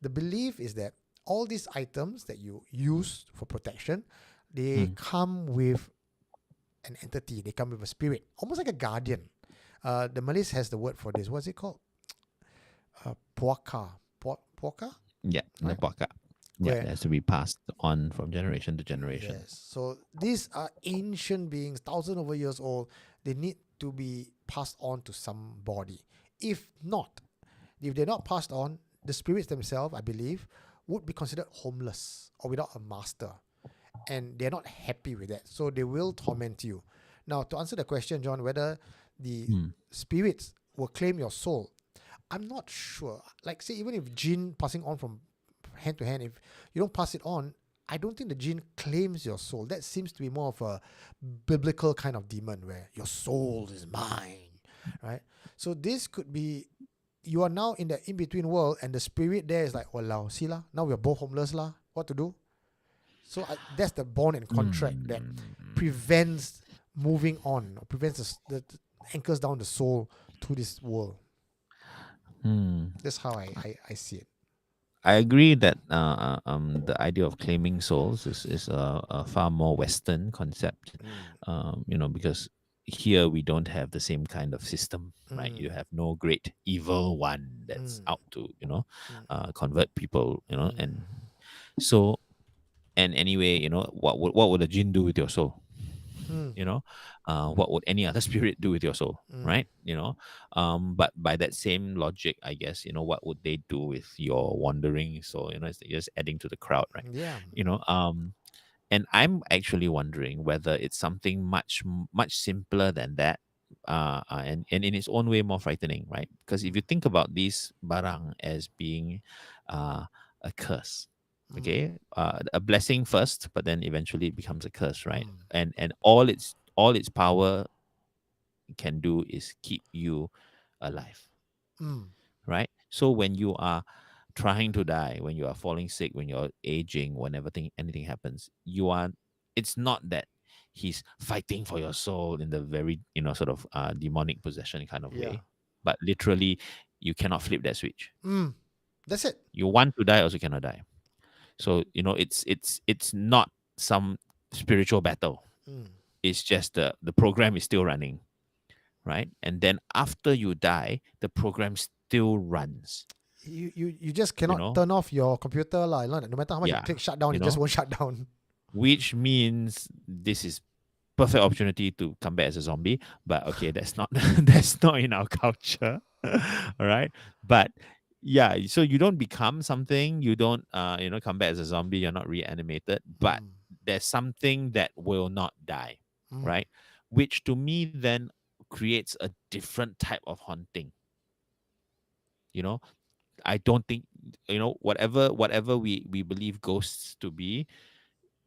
the belief is that all these items that you use for protection, they come with an entity. They come with a spirit, almost like a guardian. The Malays has the word for this. What's it called? Puaka. Puaka? Yeah, the Right. baka. Yeah, Where- it has to be passed on from generation to generation. Yes. So these are ancient beings, thousands of years old. They need to be passed on to somebody. If not, if they're not passed on, the spirits themselves, I believe, would be considered homeless or without a master. And they're not happy with that. So they will torment you. Now, to answer the question, John, whether the spirits will claim your soul, I'm not sure. Like, say, even if gene passing on from hand to hand, if you don't pass it on, I don't think the gene claims your soul. That seems to be more of a biblical kind of demon where your soul is mine, right? So this could be, you are now in the in-between world and the spirit there is like, walao, see lah, now we're both homeless lah, what to do? So that's the bond and contract that prevents moving on, or prevents the anchors down the soul to this world. That's how I see it. I agree that the idea of claiming souls is a far more Western concept, because here we don't have the same kind of system, right? You have no great evil one that's out to convert people, and so, and anyway, what would a jinn do with your soul? What would any other spirit do with your soul, right? But by that same logic, I guess, what would they do with your wandering soul? It's just adding to the crowd, right? Yeah. And I'm actually wondering whether it's something much simpler than that, and in its own way more frightening, right? Because if you think about these barang as being a curse, okay, a blessing first, but then eventually it becomes a curse, right? And all its power can do is keep you alive, right? So when you are trying to die, when you are falling sick, when you're aging, whenever anything happens, it's not that he's fighting for your soul in the very sort of demonic possession kind of way, but literally you cannot flip that switch. That's it. You want to die, also cannot die. So it's not some spiritual battle. It's just the program is still running, right? And then after you die, the program still runs. You just cannot turn off your computer lah. No matter how much you click shut down, it just won't shut down. Which means this is perfect opportunity to come back as a zombie. But okay, that's not that's not in our culture. All right. But yeah, so you don't become something, you don't come back as a zombie, you're not reanimated, but there's something that will not die, right? Which to me then creates a different type of haunting. I don't think whatever we believe ghosts to be,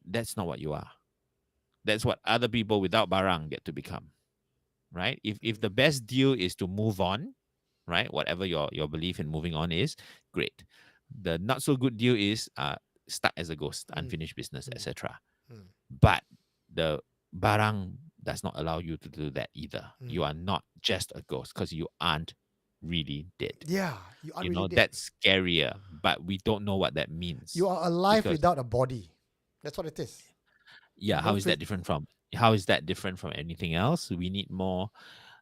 that's not what you are. That's what other people without barang get to become, right? If the best deal is to move on, right, whatever your belief in moving on is, great. The not so good deal is stuck as a ghost, unfinished business, etc. But the barang does not allow you to do that either. You are not just a ghost because you aren't really dead. Yeah, you aren't really dead. That's scarier, but we don't know what that means. You are alive without a body. That's what it is. Yeah, how is that different from anything else? We need more.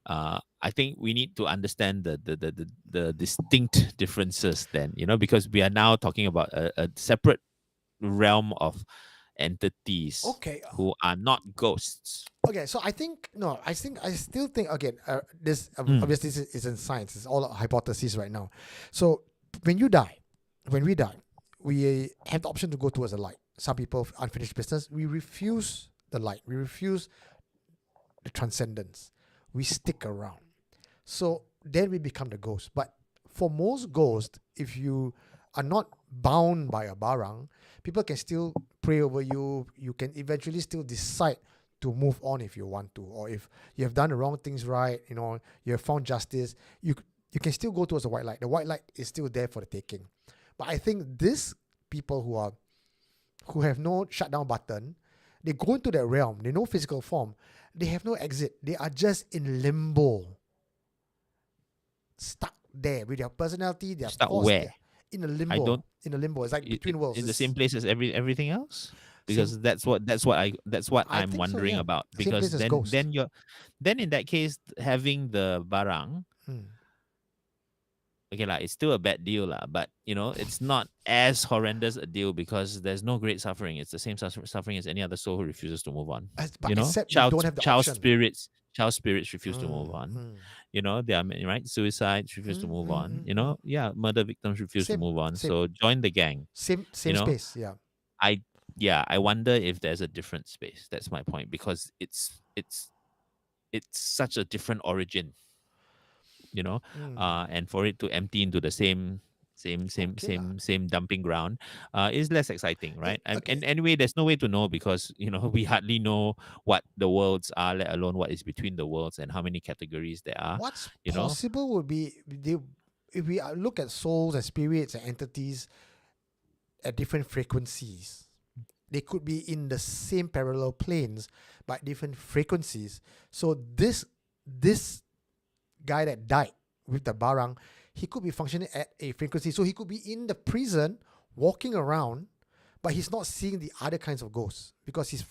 I think we need to understand the distinct differences then, because we are now talking about a separate realm of entities who are not ghosts. Okay, so I still think again, this obviously is in science. It's all hypotheses right now. So when we die, we have the option to go towards the light. Some people, unfinished business, we refuse the light. We refuse the transcendence. We stick around. So then we become the ghost. But for most ghosts, if you are not bound by a barang, people can still pray over you. You can eventually still decide to move on if you want to, or if you have done the wrong things right, you have found justice, you can still go towards the white light. The white light is still there for the taking. But I think these people who have no shutdown button, they go into that realm. They know physical form. They have no exit. They are just in limbo, stuck there with their personality, their Stuck force. where? They're in a I limbo. don't. In a limbo. It's like between worlds. In the It's same place as everything else, same. because that's what I I'm think so. wondering Yeah. about. Same place Because as then Ghost. then in that case, having the barang, Mm. okay lah, it's still a bad deal lah, but it's not as horrendous a deal because there's no great suffering. It's the same suffering as any other soul who refuses to move on. But except you don't have the Child option. spirits refuse to move Mm, on. mm, There are many, right? Suicides refuse to mm, move mm, on. mm, mm. Yeah, murder victims refuse to Same, move on. same, So join the gang. same You know, space. Yeah. I I wonder if there's a different space. That's my point, because it's such a different origin, Mm. and for it to empty into the Okay lah. same dumping ground is less exciting, right? Okay. And anyway, there's no way to know, because we hardly know what the worlds are, let alone what is between the worlds and how many categories there are. What's you know possible would be if we look at souls and spirits and entities at different frequencies. They could be in the same parallel planes but different frequencies. So this guy that died with the barang, he could be functioning at a frequency. So he could be in the prison walking around, but he's not seeing the other kinds of ghosts because he's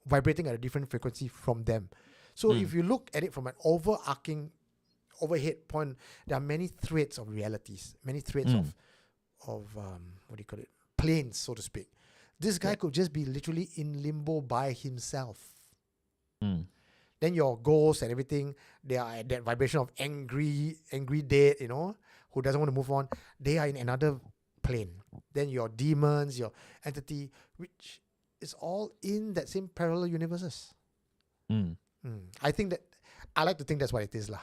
vibrating at a different frequency from them. So if you look at it from an overhead point, there are many threads of realities, many threads of what do you call it, planes, so to speak. This guy could just be literally in limbo by himself. Then your ghosts and everything, they are at that vibration of angry dead, who doesn't want to move on. They are in another plane. Then your demons, your entity, which is all in that same parallel universes. I think that I like to think that's what it is lah.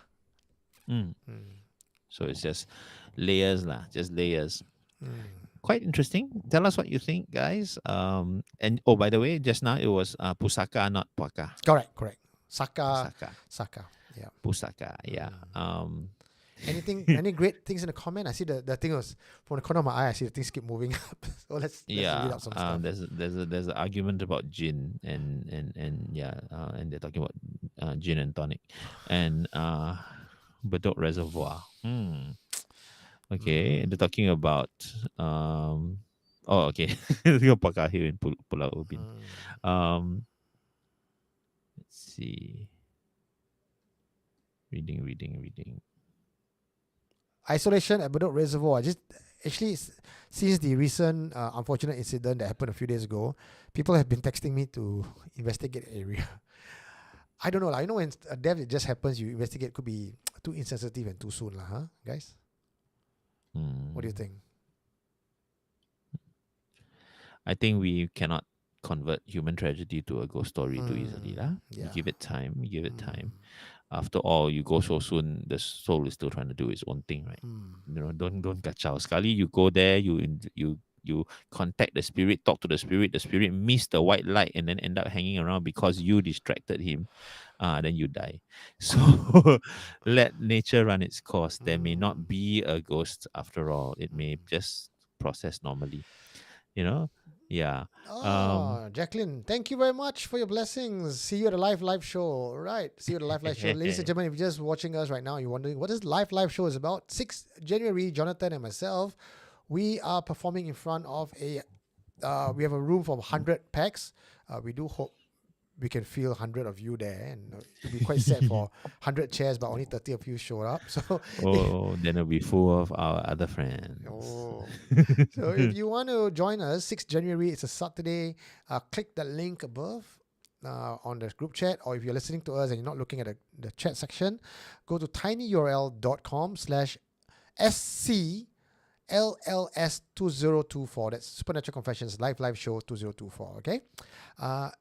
So it's just layers lah, just layers. Quite interesting. Tell us what you think, guys. And by the way, just now it was pusaka, not puaka. Correct. Saka. Yeah. Pusaka. Yeah. Any great things in the comment? I see the thing was from the corner of my eye. I see the things keep moving up. So let's read out some stuff. There's an argument about gin and they're talking about gin and tonic and Bedok Reservoir. Okay, they're talking about okay, your pakar here in Pulau Ubin. Let's see. Reading. Isolation at Bedok Reservoir. Just actually, since the recent unfortunate incident that happened a few days ago, people have been texting me to investigate the area. I don't know. I know when a death just happens, you investigate, could be too insensitive and too soon, huh, guys? What do you think? I think we cannot convert human tragedy to a ghost story too easily. Yeah. You give it time. After all, you go so soon, the soul is still trying to do its own thing, right? Don't kacau. Sekali you go there, you contact the spirit, talk to the spirit missed the white light and then end up hanging around because you distracted him. Then you die. So let nature run its course. There may not be a ghost after all. It may just process normally. Yeah. Jacqueline, thank you very much for your blessings. See you at the live show. All right. See you at the live show. Ladies and gentlemen, if you're just watching us right now, you're wondering what this live show is about. 6th January, Jonathan and myself, we are performing in front of we have a room for 100 packs. We do hope we can feel 100 of you there, and it'll be quite sad for 100 chairs, but only 30 of you showed up. So then it'll be full of our other friends. So if you want to join us, 6th January, it's a Saturday. Click the link above on the group chat, or if you're listening to us and you're not looking at the chat section, go to tinyurl.com/SC LLS2024. That's Supernatural Confessions live show 2024. Okay.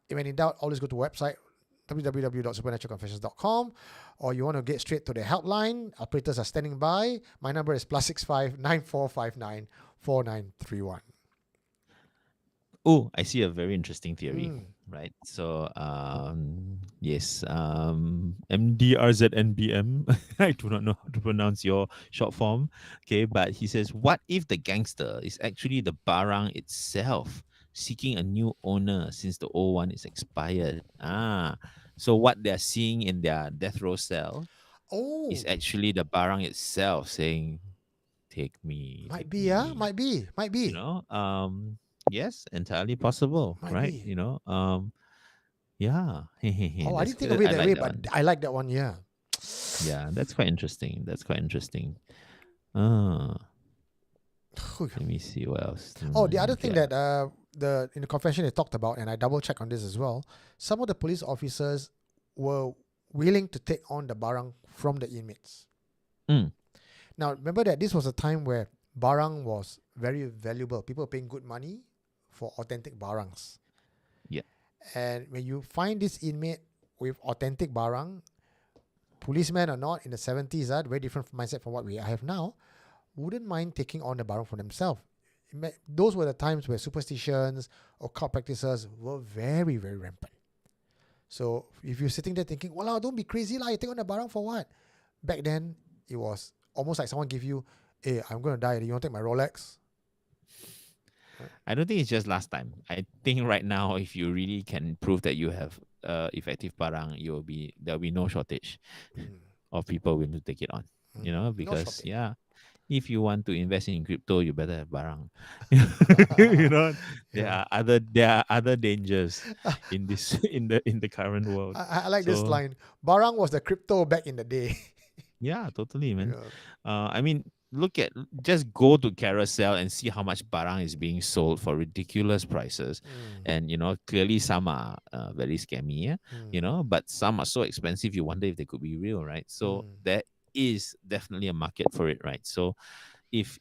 When in doubt, always go to website www.supernaturalconfessions.com, or you want to get straight to the helpline. Operators are standing by. My number is +65 9459 4931. Oh, I see a very interesting theory. right? So yes, MDRZNBM. I do not know how to pronounce your short form. Okay, but he says, what if the gangster is actually the barang itself seeking a new owner since the old one is expired? So what they're seeing in their death row cell is Oh, actually the barang itself saying, take might be, yeah, me. might You be, know, yes, entirely possible, might right? be. Yeah, Oh, I that's didn't think of good. it I that like way, that but one. I like that one. Yeah. Yeah, that's quite interesting. That's quite interesting. Uh, Let me see what else. Oh, the other Okay. thing that the in the confession they talked about, and I double checked on this as well. Some of the police officers were willing to take on the barang from the inmates. Mm, Now, remember that this was a time where barang was very valuable. People were paying good money for authentic barangs. yeah. And when you find this inmate with authentic barang, policemen or not in the 70s, very different mindset from what we have now, wouldn't mind taking on the barang for themselves. Those were the times where superstitions or cult practices were very, very rampant. So if you're sitting there thinking, well, don't be crazy, lah, you take on the barang for what? Back then, it was almost like someone give you, hey, I'm going to die. You want to take my Rolex? I don't think it's just last time. I think right now, if you really can prove that you have effective parang, there'll be no shortage Mm, of people willing to take it on. no Because shortage. yeah, if you want to invest in crypto, you better have barang. you know, Yeah. there are other dangers in this in the current world. I like this So line. Barang was the crypto back in the day. yeah, totally, man. Yeah. I mean, just go to Carousel and see how much barang is being sold for ridiculous prices, Mm, and clearly some are very scammy, yeah? mm, But some are so expensive you wonder if they could be real, right? So mm. there is definitely a market for it, right? So if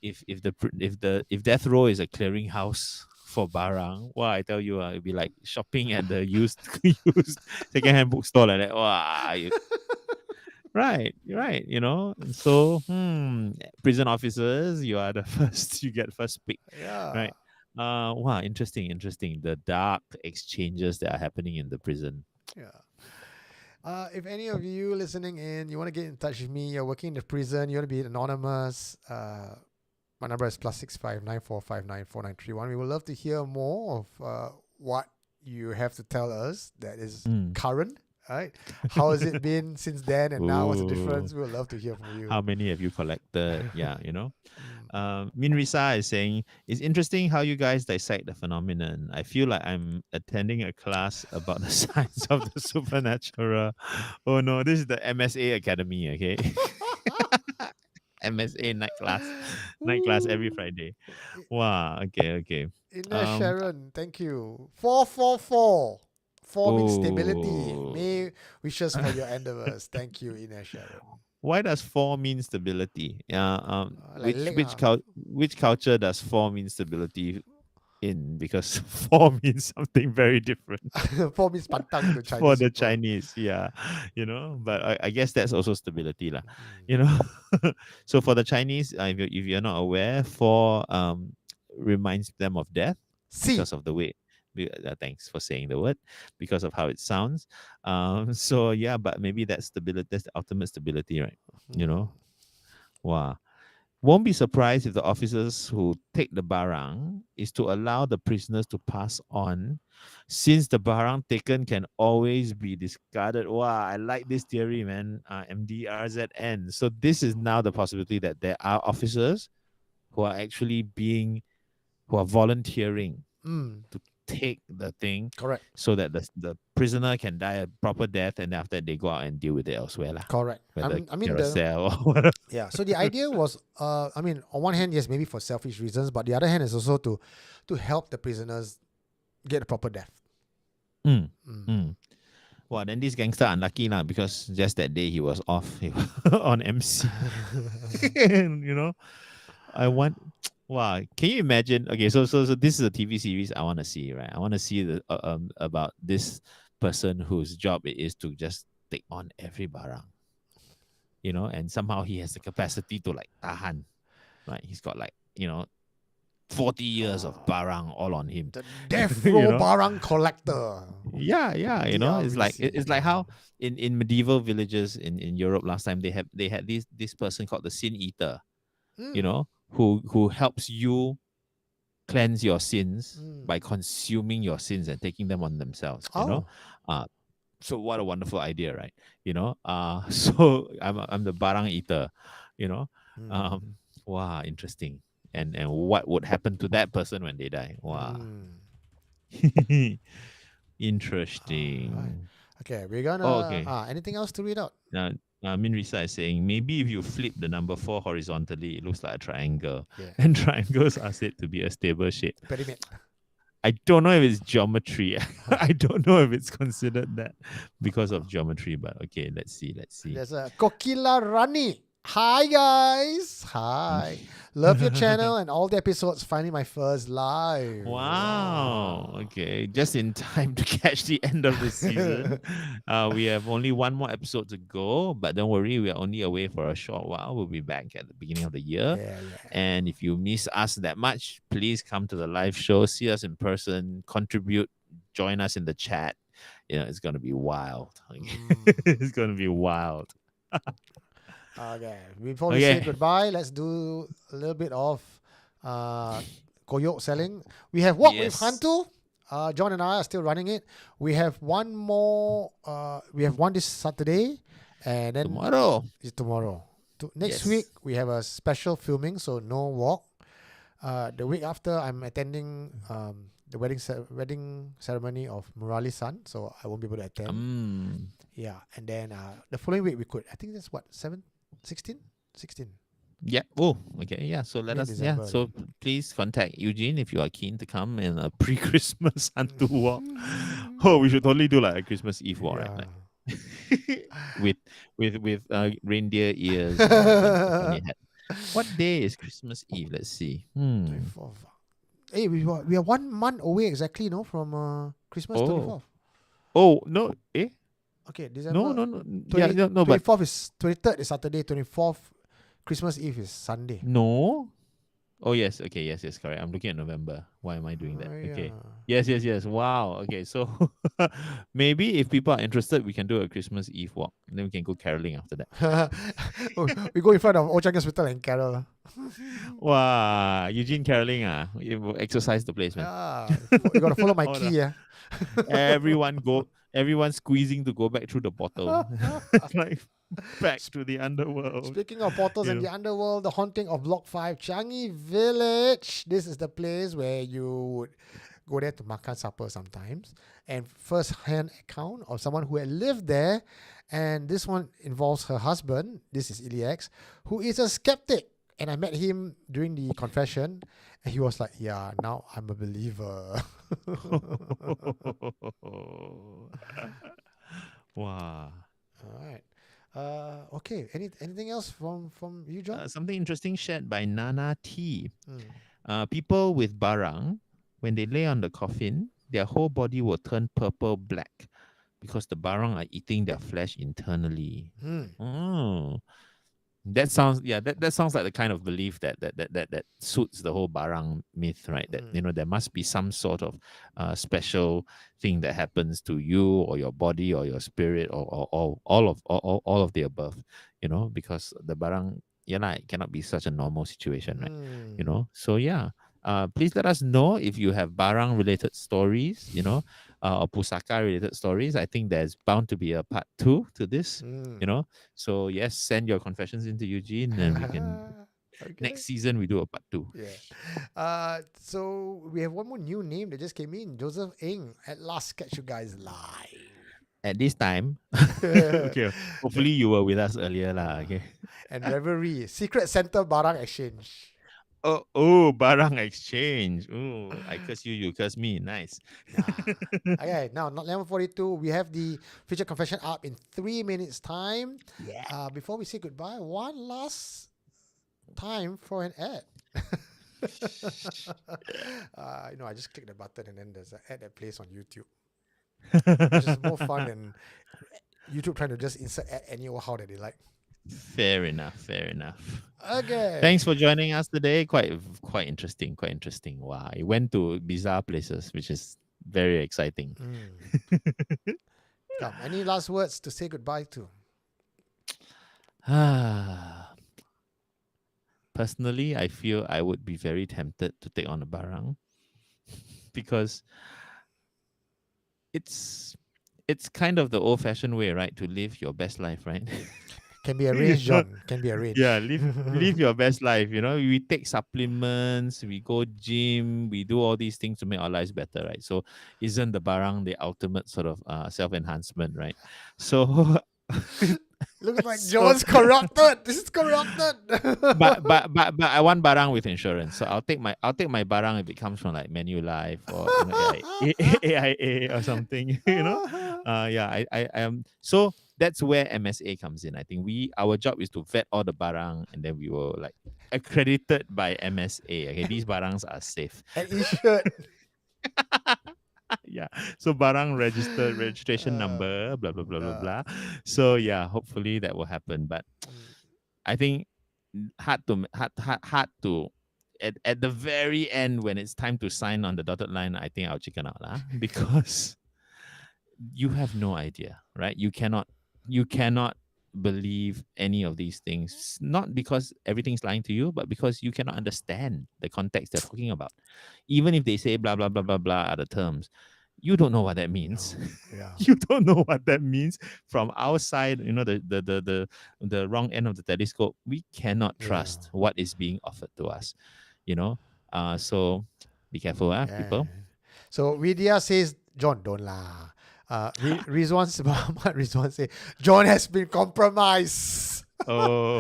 death row is a clearinghouse for barang, well, I tell you, it'd be like shopping at the used used secondhand bookstore like that. Wow, right, you're right. And so, prison officers, you are the first. You get first pick, Yeah. right? Wow, interesting, interesting. The dark exchanges that are happening in the prison. Yeah. If any of you listening in, you want to get in touch with me, you're working in the prison, you want to be anonymous, my number is +6594594931. We would love to hear more of what you have to tell us that is Mm. current, right? How has it been since then and now? What's the Ooh, difference? We would love to hear from how you. many have you collected? Yeah, Mm. Min Risa is saying, it's interesting how you guys dissect the phenomenon. I feel like I'm attending a class about the science of the supernatural. Oh no, this is the MSA Academy, okay? MSA night class every Ooh. Friday. Wow, okay, okay. Ines Um, Sharon, thank you. 444. Four means stability. oh, May wishes for your endeavors. Thank you, Ines Sharon. why does four mean stability? Like Which leg, which culture does four mean stability in? Because four means something very different. 4 means pantang to For Chinese the people. Chinese, yeah, but I guess that's also stability, lah. Mm. You know, so for the Chinese, if you're not aware, four reminds them of death C. because of the way. Thanks for saying the word, because of how it sounds. So yeah, but maybe that's stability. That's the ultimate stability, right? You Mm. know, wow. Won't be surprised if the officers who take the barang is to allow the prisoners to pass on, since the barang taken can always be discarded. Wow, I like this theory, man. MDRZN. So this is now the possibility that there are officers who are actually who are volunteering Mm. to take the thing, Correct. so that the prisoner can die a proper death, and after that they go out and deal with it elsewhere, lah. Correct. Whether I mean the carousel or whatever. yeah. So the idea was, I mean, on one hand, yes, maybe for selfish reasons, but the other hand is also to help the prisoners get a proper death. Mm, Mm. mm. Well, then this gangster unlucky now, because just that day he was off on MC. you know, I want. Wow, can you imagine? Okay, so this is a TV series I want to see, right? I want to see about this person whose job it is to just take on every barang, and somehow he has the capacity to like tahan, right? He's got like 40 years of barang all on him. The death you row know? barang collector. Yeah, DRVC. it's like how in medieval villages in Europe last time they had this person called the sin eater, Mm. who helps you cleanse your sins Mm. by consuming your sins and taking them on themselves. Oh. Uh, so what a wonderful idea, right? So I'm the barang eater, you know. Mm. Um, wow, interesting. And what would happen to that person when they die? Wow. Mm. Right. Interesting. Okay, we're Oh, gonna. okay. Anything else to read out? Now, Min Risa is saying maybe if you flip the number 4 horizontally, it looks like a triangle, Yeah. and triangles are said to be a stable shape. Pyramid. I don't know if it's geometry. I don't know if it's considered that because of geometry, but okay, let's see. There's a Kokila Rani. Hi guys. Hi. Love your channel and all the episodes. Finally my first live. Wow. Okay. Just in time to catch the end of the season. We have only one more episode to go, but don't worry, we are only away for a short while. We'll be back at the beginning of the year. Yeah. And if you miss us that much, please come to the live show, see us in person, contribute, join us in the chat. It's going to be wild. It's going to be wild. Okay. Before we say Okay. goodbye, let's do a little bit of koyok selling. We have Walk with Yes. Hantu. John and I are still running it. We have one more. We have one this Saturday, and then Tomorrow. is tomorrow. Next Yes. week we have a special filming, so no walk. The week after, I'm attending the wedding ceremony of Murali's son, so I won't be able to attend. Yeah, and then the following week we could. I think that's what 16. Yeah. Oh, okay. Yeah. So let us. Yeah. Mid-December. So please contact Eugene if you are keen to come in a pre-Christmas Hantu walk. Oh, we should totally do like a Christmas Eve walk, right? Like, with reindeer ears and funny hat. What day is Christmas Eve? Let's see. 24th. Hey, we are 1 month away exactly, no, from Christmas. 24th. Oh no. Okay, December. No. Yeah, no, but 24th is 23rd is Saturday. 24th, Christmas Eve is Sunday. no. Oh yes, okay, yes, correct. I'm looking at November. Why am I doing that? Okay. Yes. Wow. Okay, so maybe if people are interested, we can do a Christmas Eve walk. And then we can go caroling after that. We go in front of Old Changi Hospital and carol. Wow, Eugene caroling, it will exercise the place, man. You gotta follow my Hold key, yeah. Everyone squeezing to go back through the portal. Like back to the underworld. Speaking of portals and the underworld, the haunting of Block 5, Changi Village. This is the place where you would go there to makan supper sometimes. And first-hand account of someone who had lived there. And this one involves her husband, this is Iliax, who is a skeptic. And I met him during the confession. And he was like, yeah, now I'm a believer. Wow. All right. Okay. Anything else from you, John? Something interesting shared by Nana T. People with barang, when they lay on the coffin, their whole body will turn purple black because the barang are eating their flesh internally. That sounds that sounds like the kind of belief that suits the whole barang myth, right? That there must be some sort of special thing that happens to you or your body or your spirit or all of the above, because the barang it cannot be such a normal situation, right? So yeah. Please let us know if you have barang related stories, or pusaka related stories. I think there's bound to be a part 2 to this, So yes, send your confessions into Eugene, and we can next season we do a part 2. Yeah. So we have one more new name that just came in, Joseph Ng. At last, catch you guys live. At this time, okay. Hopefully you were with us earlier, lah. Okay. And Reverie, Secret Center Barang Exchange. Oh, barang exchange. Oh, I curse you, you curse me. Nice. Okay, now not 11:42. We have the feature confession up in 3 minutes time. Yeah. Before we say goodbye, one last time for an ad. I just click the button and then there's an ad that plays on YouTube, which is more fun than YouTube trying to just insert ad anyhow that they like. Fair enough. Fair enough. Okay. Thanks for joining us today. Quite interesting. Quite interesting. Wow. I went to bizarre places, which is very exciting. Come, any last words to say goodbye to? Personally, I feel I would be very tempted to take on a barang because it's kind of the old-fashioned way, right? To live your best life, right? Can be You arranged, know? John. Can be arranged. Yeah, live your best life. We take supplements, we go gym, we do all these things to make our lives better, right? So, isn't the barang the ultimate sort of self-enhancement, right? So, Looks like so John's corrupted. This is corrupted. but I want barang with insurance. So I'll take my barang if it comes from like Manulife or AIA or something. Yeah, I am. So that's where MSA comes in. I think our job is to vet all the barang and then we will like accredited by MSA. Okay, these barangs are safe. And insured. Yeah. So barang registration number, blah blah blah blah blah. So yeah, hopefully that will happen. But I think hard to at the very end when it's time to sign on the dotted line, I think I'll chicken out because you have no idea, right? You cannot believe any of these things, not because everything's lying to you, but because you cannot understand the context they're talking about. Even if they say blah blah blah blah blah are the terms, you don't know what that means. Yeah. You don't know what that means from our side. The wrong end of the telescope. We cannot trust what is being offered to us. So be careful, people. So Vidya says, John, don't lah. Rizwan say, John has been compromised. Oh.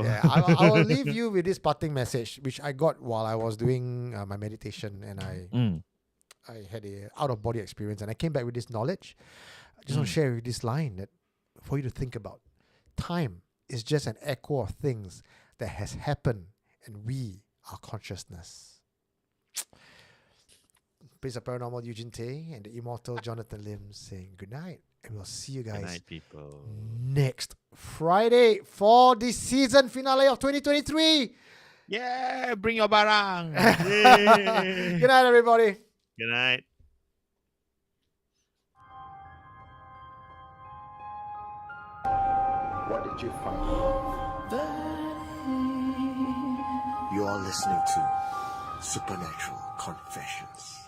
Okay, I will leave you with this parting message, which I got while I was doing my meditation, and I had a out of body experience, and I came back with this knowledge. I just want to share with this line that for you to think about. Time is just an echo of things that has happened, and we are consciousness. Prince of Paranormal Eugene Tay and the immortal Jonathan Lim saying good night, and we'll see you Good guys night, people. next Friday for the season finale of 2023. Yeah, bring your barang. Yay. Good night, everybody. Good night. What did you find? You are listening to Supernatural Confessions.